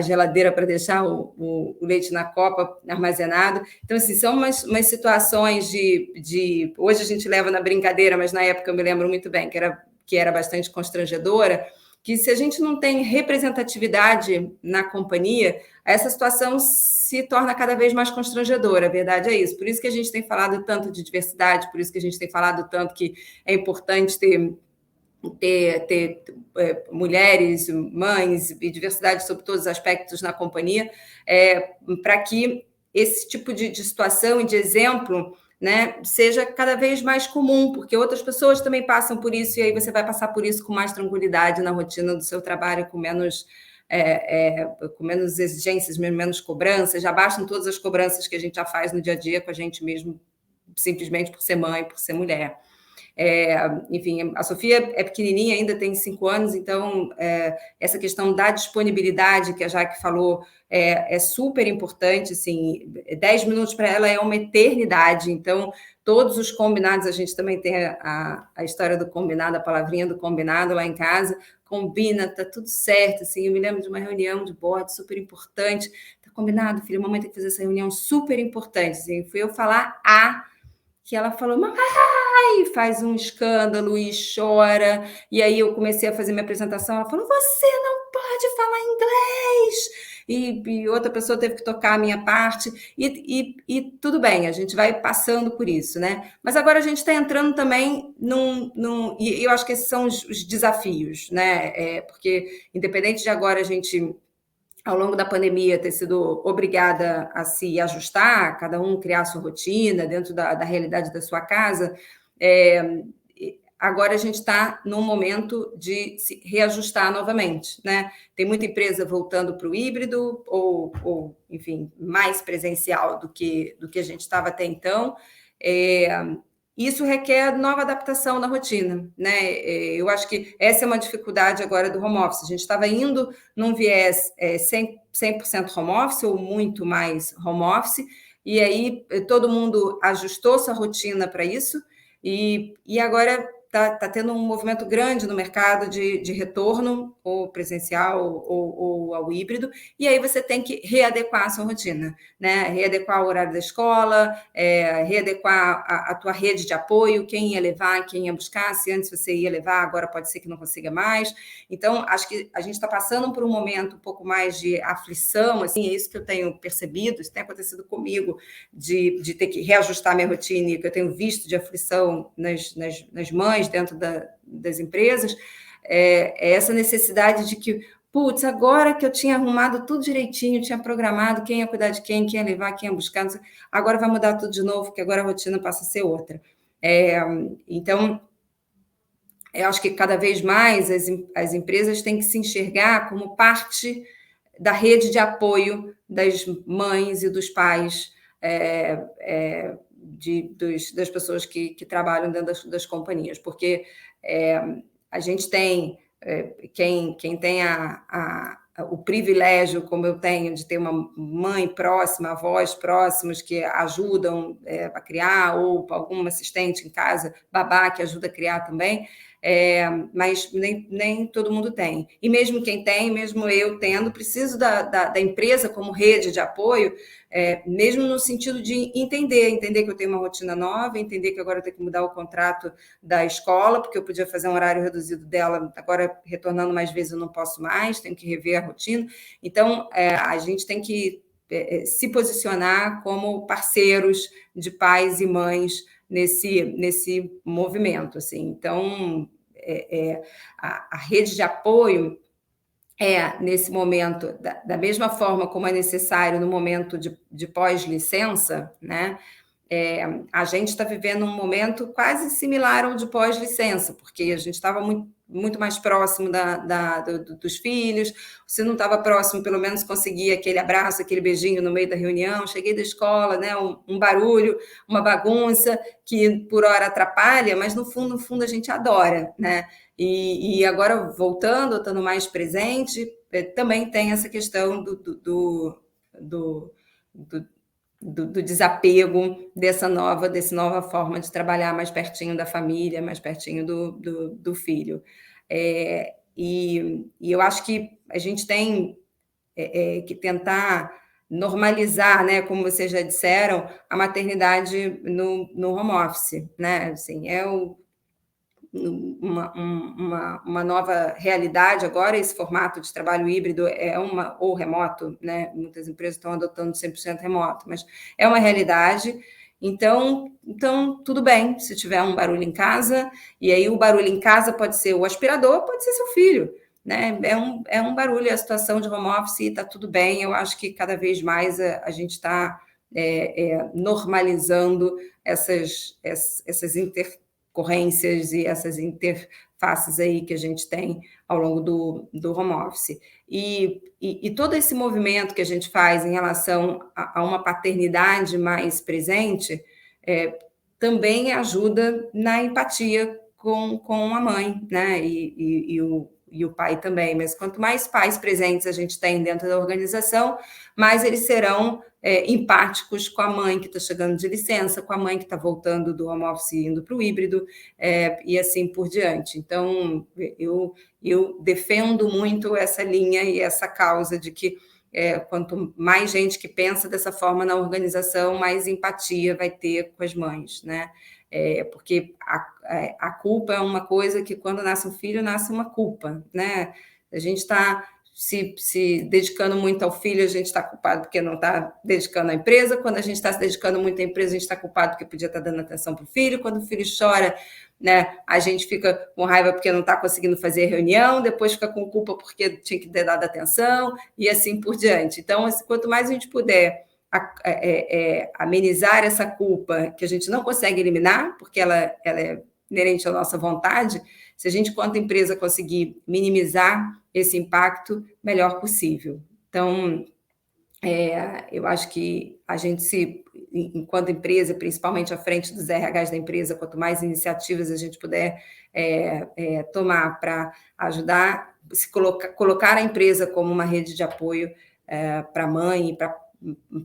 geladeira para deixar o leite na copa armazenado. Então, assim, são umas situações de... Hoje a gente leva na brincadeira, mas na época eu me lembro muito bem que era bastante constrangedora, que se a gente não tem representatividade na companhia, essa situação se torna cada vez mais constrangedora, a verdade é isso. Por isso que a gente tem falado tanto de diversidade, por isso que a gente tem falado tanto que é importante ter mulheres, mães e diversidade sobre todos os aspectos na companhia, para que esse tipo de situação e de exemplo, né, seja cada vez mais comum, porque outras pessoas também passam por isso, e aí você vai passar por isso com mais tranquilidade na rotina do seu trabalho, com menos exigências, menos cobranças, já bastam todas as cobranças que a gente já faz no dia a dia com a gente mesmo, simplesmente por ser mãe, por ser mulher. Enfim, a Sofia é pequenininha, ainda tem 5 anos, então essa questão da disponibilidade que a Jaque falou é super importante, assim, 10 minutos para ela é uma eternidade, então todos os combinados, a gente também tem a história do combinado, a palavrinha do combinado lá em casa, combina, tá tudo certo, assim, eu me lembro de uma reunião de board super importante, tá combinado, filha, mamãe tem que fazer essa reunião super importante, assim, fui eu falar que ela falou, mamãe, faz um escândalo e chora, e aí eu comecei a fazer minha apresentação, ela falou, você não pode falar inglês, e outra pessoa teve que tocar a minha parte, e tudo bem, a gente vai passando por isso, né? Mas agora a gente está entrando também e eu acho que esses são os desafios, né? Porque independente de agora a gente, ao longo da pandemia, ter sido obrigada a se ajustar, cada um criar a sua rotina dentro da realidade da sua casa, agora a gente está num momento de se reajustar novamente, né? Tem muita empresa voltando para o híbrido ou, enfim, mais presencial do que a gente estava até então. Isso requer nova adaptação na rotina, né? Eu acho que essa é uma dificuldade agora do home office. A gente estava indo num viés 100% home office ou muito mais home office, e aí todo mundo ajustou sua rotina para isso, e agora está tendo um movimento grande no mercado de retorno, ou presencial ou ao híbrido, e aí você tem que readequar a sua rotina, né? Readequar o horário da escola, readequar a tua rede de apoio, quem ia levar, quem ia buscar, se antes você ia levar, agora pode ser que não consiga mais. Então, acho que a gente está passando por um momento um pouco mais de aflição, assim, é isso que eu tenho percebido, isso tem acontecido comigo, de ter que reajustar minha rotina, e que eu tenho visto de aflição nas mães, dentro das empresas, essa necessidade de que, putz, agora que eu tinha arrumado tudo direitinho, tinha programado quem ia cuidar de quem ia levar, quem ia buscar, agora vai mudar tudo de novo, porque agora a rotina passa a ser outra. Então, eu acho que cada vez mais as empresas têm que se enxergar como parte da rede de apoio das mães e dos pais, das pessoas que trabalham dentro das companhias, porque a gente tem, quem tem o privilégio, como eu tenho, de ter uma mãe próxima, avós próximos que ajudam a criar, ou algum assistente em casa, babá, que ajuda a criar também, mas nem todo mundo tem. E mesmo quem tem, mesmo eu tendo, preciso da empresa como rede de apoio, mesmo no sentido de entender que eu tenho uma rotina nova, entender que agora eu tenho que mudar o contrato da escola, porque eu podia fazer um horário reduzido dela, agora retornando mais vezes eu não posso mais, tenho que rever a rotina. Então, a gente tem que se posicionar como parceiros de pais e mães nesse movimento, assim. Então, a rede de apoio nesse momento, da mesma forma como é necessário no momento de pós-licença, né? a gente está vivendo um momento quase similar ao de pós-licença, porque a gente estava muito mais próximo dos filhos, se não estava próximo, pelo menos conseguia aquele abraço, aquele beijinho no meio da reunião, cheguei da escola, né, um barulho, uma bagunça, que por hora atrapalha, mas no fundo a gente adora, né? E agora, voltando, estando mais presente, também tem essa questão do desapego dessa nova forma de trabalhar mais pertinho da família, mais pertinho do filho. E eu acho que a gente tem que tentar normalizar, né, como vocês já disseram, a maternidade no home office, né? Assim, uma nova realidade agora, esse formato de trabalho híbrido ou remoto, né? Muitas empresas estão adotando 100% remoto, mas é uma realidade. Então, tudo bem se tiver um barulho em casa, e aí o barulho em casa pode ser o aspirador, pode ser seu filho, né? É um barulho, a situação de home office, está tudo bem. Eu acho que cada vez mais a gente está normalizando essas intercorrências e essas interfaces aí que a gente tem ao longo do home office. E todo esse movimento que a gente faz em relação a uma paternidade mais presente também ajuda na empatia com a mãe, né? E o pai também. Mas quanto mais pais presentes a gente tem dentro da organização, mais eles serão empáticos com a mãe que está chegando de licença, com a mãe que está voltando do home office e indo para o híbrido, e assim por diante. Então, eu defendo muito essa linha e essa causa de que quanto mais gente que pensa dessa forma na organização, mais empatia vai ter com as mães, né? Porque a culpa é uma coisa que, quando nasce um filho, nasce uma culpa, né? A gente está se dedicando muito ao filho, a gente está culpado porque não está dedicando à empresa. Quando a gente está se dedicando muito à empresa, a gente está culpado porque podia estar dando atenção para o filho. Quando o filho chora, né, a gente fica com raiva porque não está conseguindo fazer reunião, depois fica com culpa porque tinha que ter dado atenção, e assim por diante. Então, quanto mais a gente puder amenizar essa culpa, que a gente não consegue eliminar, porque ela é inerente à nossa vontade, se a gente, quanto empresa, conseguir minimizar esse impacto, melhor possível. Então, eu acho que a gente, enquanto empresa, principalmente à frente dos RHs da empresa, quanto mais iniciativas a gente puder tomar para ajudar, colocar a empresa como uma rede de apoio para a mãe e para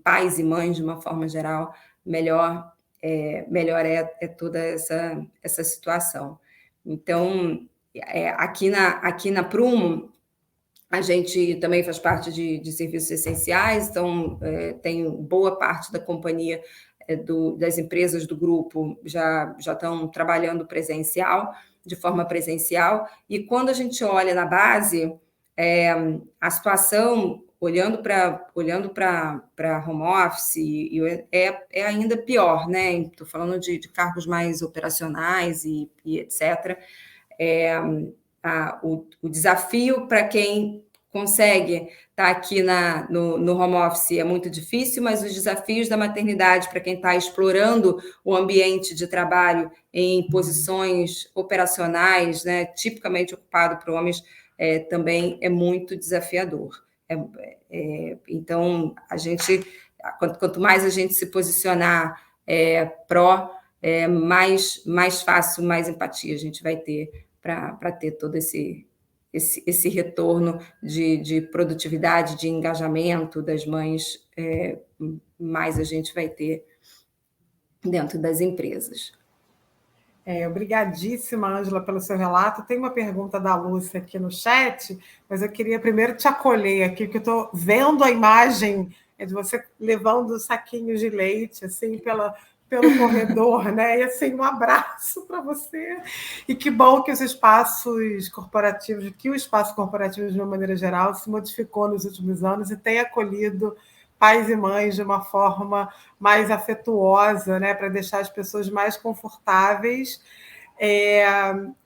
pais e mães, de uma forma geral, melhor é toda essa situação. Então, aqui na Prumo, a gente também faz parte de serviços essenciais, então tem boa parte da companhia, das empresas do grupo já estão trabalhando de forma presencial, e quando a gente olha na base, a situação, olhando para home office, é ainda pior, né? Estou falando de cargos mais operacionais e etc. O desafio para quem consegue estar aqui no home office é muito difícil, mas os desafios da maternidade para quem está explorando o ambiente de trabalho em posições operacionais, né, tipicamente ocupado por homens, também é muito desafiador. Então, quanto mais a gente se posicionar mais fácil, mais empatia a gente vai ter para ter todo esse retorno de produtividade, de engajamento das mães, mais a gente vai ter dentro das empresas. Obrigadíssima, Ângela, pelo seu relato. Tem uma pergunta da Lúcia aqui no chat, mas eu queria primeiro te acolher aqui, porque eu estou vendo a imagem de você levando saquinhos de leite assim, pelo corredor, né? E assim, um abraço para você. E que bom que o espaço corporativo, de uma maneira geral, se modificou nos últimos anos e tem acolhido pais e mães de uma forma mais afetuosa, né? Para deixar as pessoas mais confortáveis.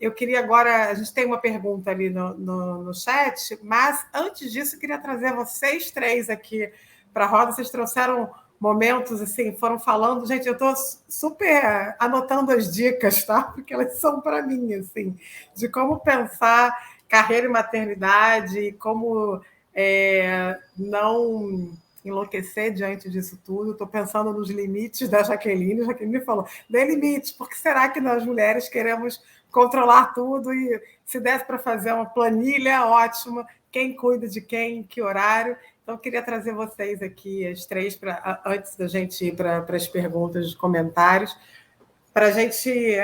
Eu queria agora... A gente tem uma pergunta ali no chat, mas antes disso, eu queria trazer vocês três aqui para a roda. Vocês trouxeram momentos, assim, foram falando. Gente, eu estou super anotando as dicas, tá? Porque elas são para mim, assim, de como pensar carreira e maternidade, como não enlouquecer diante disso tudo. Estou pensando nos limites da Jaqueline. A Jaqueline falou, tem limites, porque será que nós mulheres queremos controlar tudo e se desse para fazer uma planilha, ótima, quem cuida de quem, em que horário. Então, eu queria trazer vocês aqui, as três, antes da gente ir para as perguntas e comentários, para a gente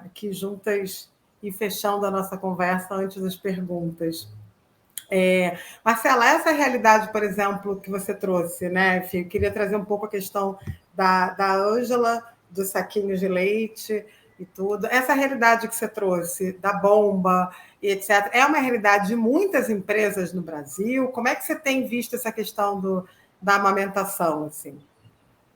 aqui juntas ir fechando a nossa conversa antes das perguntas. Marcela, essa realidade, por exemplo, que você trouxe, né? Enfim, eu queria trazer um pouco a questão da Ângela, dos saquinhos de leite e tudo. Essa realidade que você trouxe, da bomba e etc., é uma realidade de muitas empresas no Brasil? Como é que você tem visto essa questão da amamentação, assim?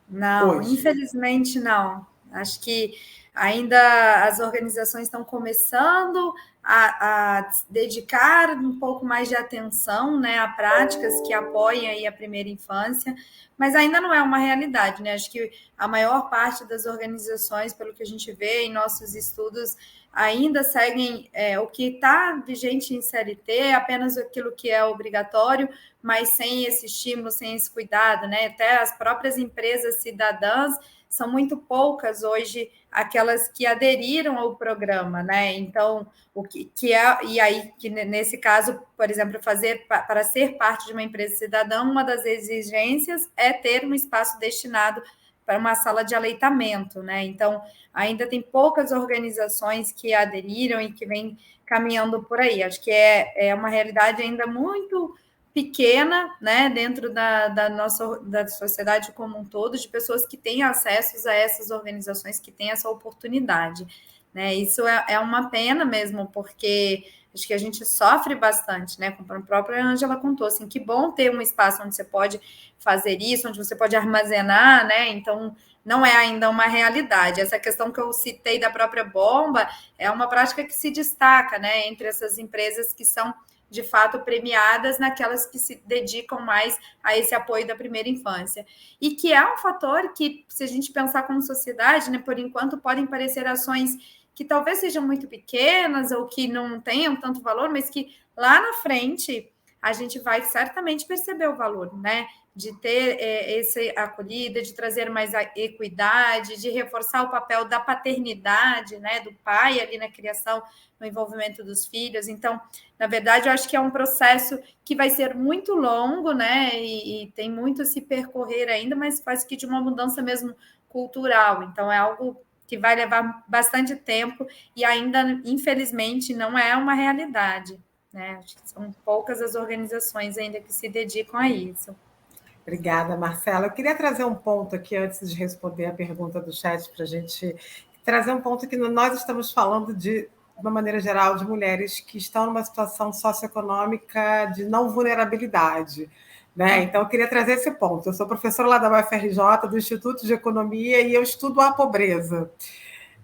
Não, hoje? Infelizmente não. Acho que ainda as organizações estão começando a dedicar um pouco mais de atenção, né, a práticas que apoiem aí a primeira infância, mas ainda não é uma realidade, né? Acho que a maior parte das organizações, pelo que a gente vê em nossos estudos, ainda seguem o que está vigente em CLT, apenas aquilo que é obrigatório, mas sem esse estímulo, sem esse cuidado, né? Até as próprias empresas cidadãs são muito poucas hoje aquelas que aderiram ao programa, né? Então, e aí, que nesse caso, por exemplo, para ser parte de uma empresa cidadã, uma das exigências é ter um espaço destinado para uma sala de aleitamento, né? Então, ainda tem poucas organizações que aderiram e que vêm caminhando por aí. Acho que é uma realidade ainda muito pequena, né, dentro da sociedade como um todo, de pessoas que têm acesso a essas organizações, que têm essa oportunidade, né? Isso é uma pena mesmo, porque acho que a gente sofre bastante, né? Como a própria Ângela contou, assim, que bom ter um espaço onde você pode fazer isso, onde você pode armazenar, né? Então, não é ainda uma realidade. Essa questão que eu citei da própria bomba é uma prática que se destaca, né, entre essas empresas que são de fato premiadas naquelas que se dedicam mais a esse apoio da primeira infância. E que é um fator que, se a gente pensar como sociedade, né, por enquanto podem parecer ações que talvez sejam muito pequenas ou que não tenham tanto valor, mas que lá na frente a gente vai certamente perceber o valor, né? De ter essa acolhida, de trazer mais a equidade, de reforçar o papel da paternidade, né, do pai ali na criação, no envolvimento dos filhos. Então, na verdade, eu acho que é um processo que vai ser muito longo, né, e tem muito a se percorrer ainda, mas faz que de uma mudança mesmo cultural. Então, é algo que vai levar bastante tempo e ainda, infelizmente, não é uma realidade, né? Acho que são poucas as organizações ainda que se dedicam a isso. Obrigada, Marcela. Eu queria trazer um ponto aqui, antes de responder a pergunta do chat, para a gente trazer um ponto que nós estamos falando de uma maneira geral, de mulheres que estão numa situação socioeconômica de não vulnerabilidade, né? Então, eu queria trazer esse ponto. Eu sou professora lá da UFRJ, do Instituto de Economia, e eu estudo a pobreza.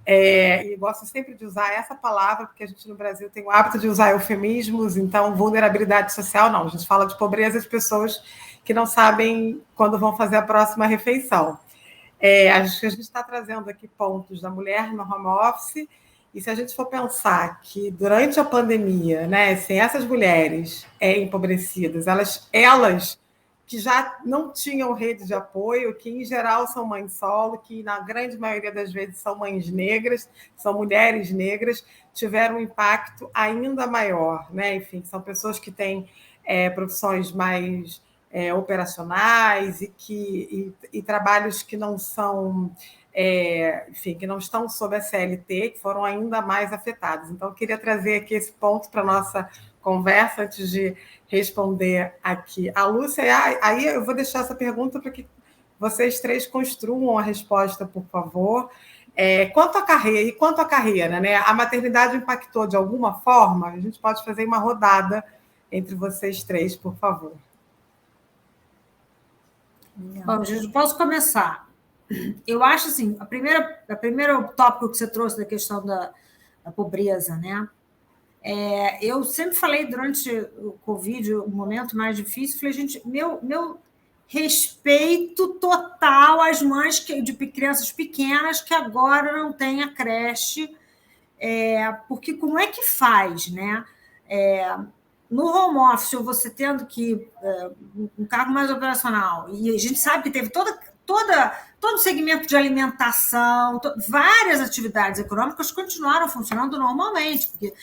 E gosto sempre de usar essa palavra, porque a gente no Brasil tem o hábito de usar eufemismos, então vulnerabilidade social não, a gente fala de pobreza de pessoas que não sabem quando vão fazer a próxima refeição. Acho que a gente está trazendo aqui pontos da mulher no home office, e se a gente for pensar que durante a pandemia, né, sem essas mulheres empobrecidas, elas que já não tinham rede de apoio, que em geral são mães solo, que na grande maioria das vezes são mães negras, são mulheres negras, tiveram um impacto ainda maior, né? Enfim, são pessoas que têm profissões mais operacionais e trabalhos que não são, enfim, que não estão sob a CLT, que foram ainda mais afetados. Então, eu queria trazer aqui esse ponto para a nossa conversa antes de responder aqui. A Lúcia, aí eu vou deixar essa pergunta para que vocês três construam a resposta, por favor. Quanto à carreira, né? A maternidade impactou de alguma forma? A gente pode fazer uma rodada entre vocês três, por favor. Bom, gente, posso começar. Eu acho assim, o primeiro tópico que você trouxe da questão da pobreza, né? Eu sempre falei durante o Covid, o momento mais difícil, falei, gente, meu respeito total às mães de crianças pequenas que agora não têm a creche, porque como é que faz, né? No home office, você tendo que um cargo mais operacional, e a gente sabe que teve todo o segmento de alimentação, várias atividades econômicas continuaram funcionando normalmente, porque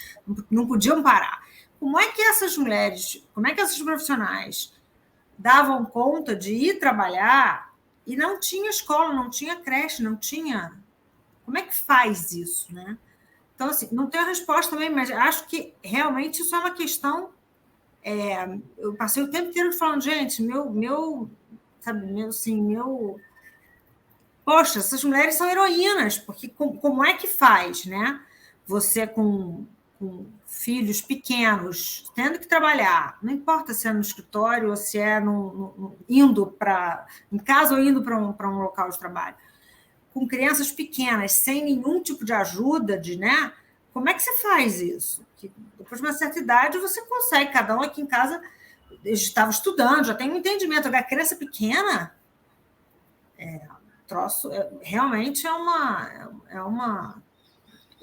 não podiam parar. Como é que essas mulheres, como é que esses profissionais davam conta de ir trabalhar e não tinha escola, não tinha creche, não tinha... Como é que faz isso, né? Então, assim, não tenho a resposta também, mas acho que realmente isso é uma questão... eu passei o tempo inteiro falando, gente, poxa, essas mulheres são heroínas, porque como é que faz, né? Você com filhos pequenos, tendo que trabalhar, não importa se é no escritório ou se é indo em casa ou indo para um local de trabalho, com crianças pequenas, sem nenhum tipo de ajuda, né? Como é que você faz isso? Que depois de uma certa idade você consegue, cada um aqui em casa estava estudando, já tem um entendimento. Agora, criança pequena, realmente é um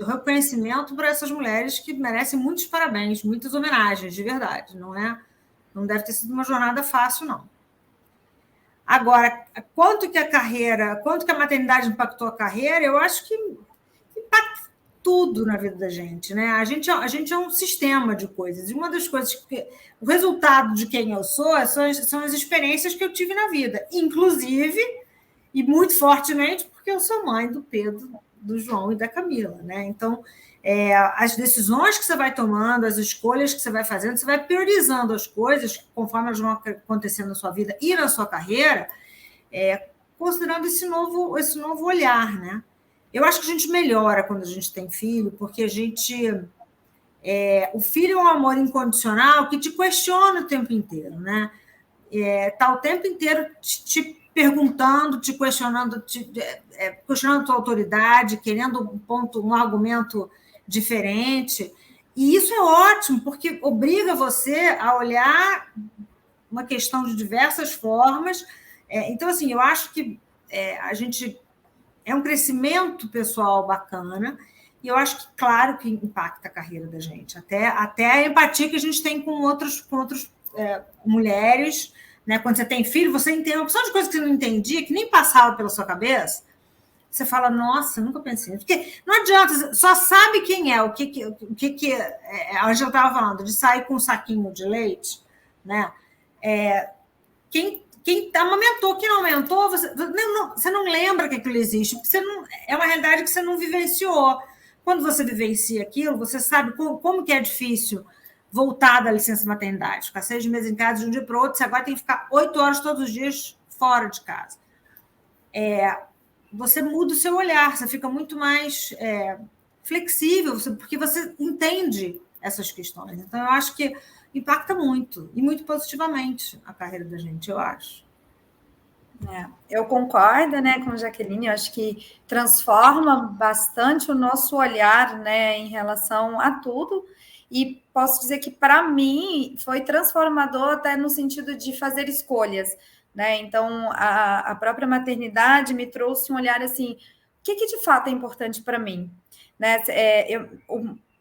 reconhecimento para essas mulheres que merecem muitos parabéns, muitas homenagens, de verdade. Não deve ter sido uma jornada fácil, não. Agora, quanto que a maternidade impactou a carreira, eu acho que impacta tudo na vida da gente, né? A gente é um sistema de coisas. E uma das coisas que... O resultado de quem eu sou são as experiências que eu tive na vida. Inclusive, e muito fortemente, porque eu sou mãe do Pedro, do João e da Camila, né? Então, as decisões que você vai tomando, as escolhas que você vai fazendo, você vai priorizando as coisas conforme elas vão acontecendo na sua vida e na sua carreira, considerando esse novo olhar, né? Eu acho que a gente melhora quando a gente tem filho, porque o filho é um amor incondicional que te questiona o tempo inteiro, né? Tá o tempo inteiro te perguntando, te questionando, questionando a tua autoridade, querendo um argumento diferente. E isso é ótimo, porque obriga você a olhar uma questão de diversas formas. Então, assim, eu acho que a gente... É um crescimento pessoal bacana, e eu acho que, claro, que impacta a carreira da gente. Até a empatia que a gente tem com outras mulheres, né? Quando você tem filho, você entende uma opção de coisas que você não entendia, que nem passava pela sua cabeça. Você fala, nossa, nunca pensei. Porque não adianta, só sabe quem é, o que a gente estava falando, de sair com um saquinho de leite, né? Quem amamentou, quem não amamentou, você não lembra que aquilo existe, porque é uma realidade que você não vivenciou. Quando você vivencia aquilo, você sabe como que é difícil voltar da licença maternidade, ficar 6 meses em casa de um dia para o outro, você agora tem que ficar 8 horas todos os dias fora de casa. Você muda o seu olhar, você fica muito mais flexível, porque você entende essas questões. Então, eu acho que impacta muito, e muito positivamente, a carreira da gente, eu acho. Eu concordo, né, com a Jaqueline, eu acho que transforma bastante o nosso olhar, né, em relação a tudo, e posso dizer que, para mim, foi transformador até no sentido de fazer escolhas, né? Então, a própria maternidade me trouxe um olhar assim, o que de fato é importante para mim, né?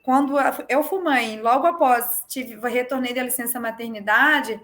Quando eu fui mãe, logo após retornei da licença maternidade,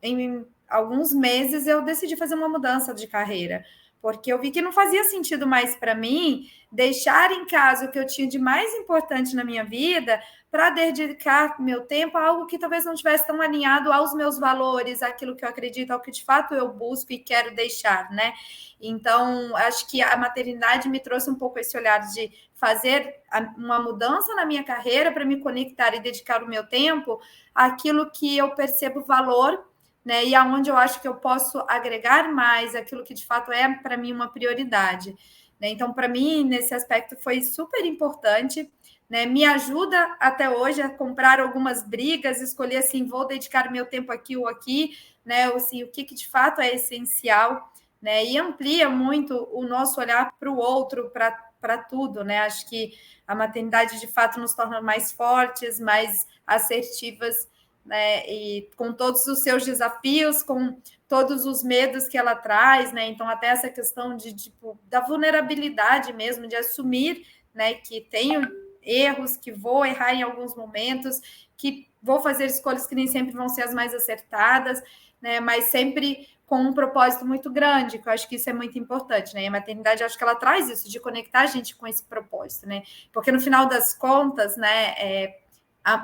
em alguns meses eu decidi fazer uma mudança de carreira, porque eu vi que não fazia sentido mais para mim deixar em casa o que eu tinha de mais importante na minha vida para dedicar meu tempo a algo que talvez não estivesse tão alinhado aos meus valores, aquilo que eu acredito, ao que de fato eu busco e quero deixar, né? Então, acho que a maternidade me trouxe um pouco esse olhar de fazer uma mudança na minha carreira para me conectar e dedicar o meu tempo àquilo que eu percebo valor, né, e aonde eu acho que eu posso agregar mais aquilo que de fato é para mim uma prioridade, né? Então, para mim, nesse aspecto foi super importante, né? Me ajuda até hoje a comprar algumas brigas, escolher assim, vou dedicar meu tempo aqui ou aqui, né? Assim, o que de fato é essencial, né? E amplia muito o nosso olhar para o outro, para tudo, né? Acho que a maternidade de fato nos torna mais fortes, mais assertivas, né? E com todos os seus desafios, com todos os medos que ela traz, né? Então, até essa questão de, tipo, da vulnerabilidade mesmo, de assumir, né, que tenho erros, que vou errar em alguns momentos, que vou fazer escolhas que nem sempre vão ser as mais acertadas, né? Mas sempre com um propósito muito grande, que eu acho que isso é muito importante, né? E a maternidade, eu acho que ela traz isso, de conectar a gente com esse propósito, né? Porque no final das contas, né,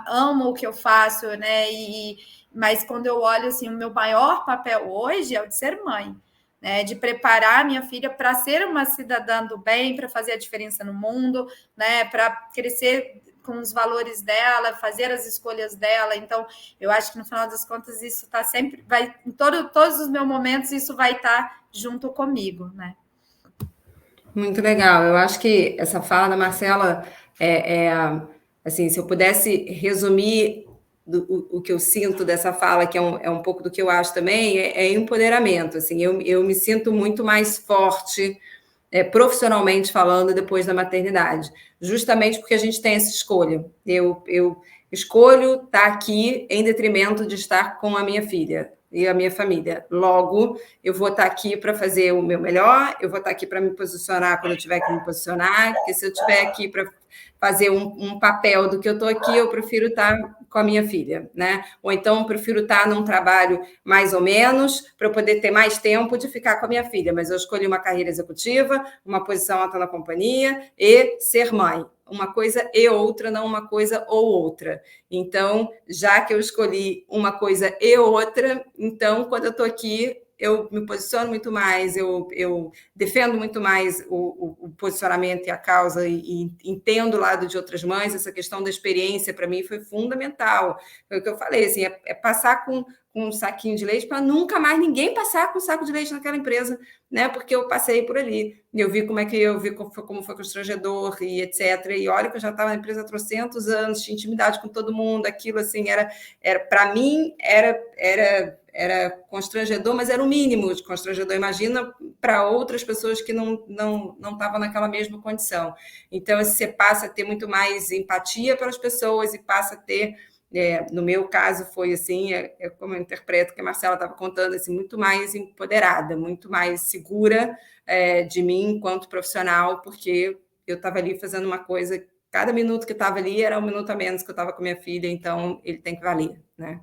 amo o que eu faço, né? Mas quando eu olho assim, o meu maior papel hoje é o de ser mãe, né? De preparar a minha filha para ser uma cidadã do bem, para fazer a diferença no mundo, né? Para crescer com os valores dela, fazer as escolhas dela. Então, eu acho que no final das contas isso está sempre, vai em todos os meus momentos isso vai estar junto comigo, né? Muito legal. Eu acho que essa fala da Marcela assim, se eu pudesse resumir o que eu sinto dessa fala, que é um pouco do que eu acho também, é empoderamento. Assim, eu me sinto muito mais forte, profissionalmente falando, depois da maternidade, justamente porque a gente tem essa escolha. Eu escolho estar aqui em detrimento de estar com a minha filha e a minha família. Logo, eu vou estar aqui para fazer o meu melhor, eu vou estar aqui para me posicionar quando eu tiver que me posicionar, porque se eu estiver aqui para fazer um papel do que eu estou aqui, eu prefiro estar com a minha filha, né? Ou então prefiro estar num trabalho mais ou menos para eu poder ter mais tempo de ficar com a minha filha, mas eu escolhi uma carreira executiva, uma posição alta na companhia e ser mãe. Uma coisa e outra, não uma coisa ou outra. Então, já que eu escolhi uma coisa e outra, então, quando eu estou aqui, eu me posiciono muito mais, eu defendo muito mais o posicionamento e a causa e entendo o lado de outras mães. Essa questão da experiência, para mim, foi fundamental. Foi o que eu falei, assim, é passar com um saquinho de leite para nunca mais ninguém passar com um saco de leite naquela empresa, né? Porque eu passei por ali. Eu vi como foi constrangedor e etc. E olha que eu já estava na empresa há 300 anos, tinha intimidade com todo mundo, aquilo assim, era para mim, era constrangedor, mas era o mínimo de constrangedor. Imagina para outras pessoas que não estavam naquela mesma condição. Então, você passa a ter muito mais empatia pelas pessoas e passa a ter, no meu caso, foi assim, como eu interpreto que a Marcela estava contando, assim, muito mais empoderada, muito mais segura de mim enquanto profissional, porque eu estava ali fazendo uma coisa, cada minuto que eu estava ali era um minuto a menos que eu estava com minha filha, então ele tem que valer, né?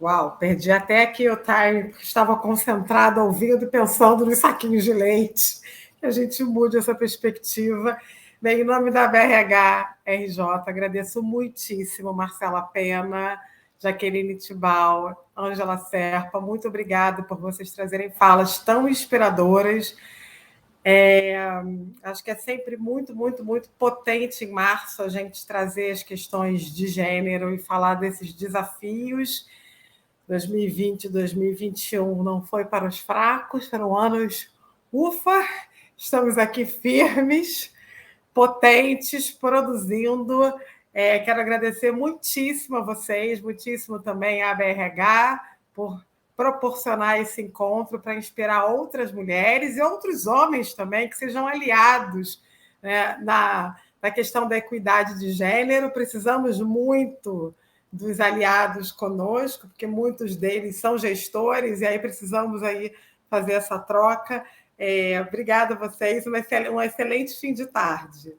Uau, perdi até aqui o time, porque estava concentrado ouvindo e pensando nos saquinhos de leite. Que a gente mude essa perspectiva. Bem, em nome da BRH RJ, agradeço muitíssimo Marcela Pena, Jaqueline Tibau, Ângela Serpa. Muito obrigada por vocês trazerem falas tão inspiradoras. Acho que é sempre muito, muito, muito potente em março a gente trazer as questões de gênero e falar desses desafios. 2020 e 2021 não foi para os fracos, foram anos, ufa, estamos aqui firmes, potentes, produzindo. Quero agradecer muitíssimo a vocês, muitíssimo também à BRH, por proporcionar esse encontro para inspirar outras mulheres e outros homens também que sejam aliados, né, na questão da equidade de gênero. Precisamos muito dos aliados conosco, porque muitos deles são gestores, e aí precisamos aí fazer essa troca. Obrigada a vocês, um excelente fim de tarde.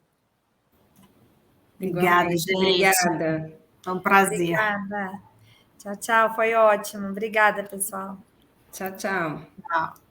Obrigada, gente. Obrigada. É um prazer. Obrigada. Tchau, tchau. Foi ótimo. Obrigada, pessoal. Tchau, tchau. Tchau.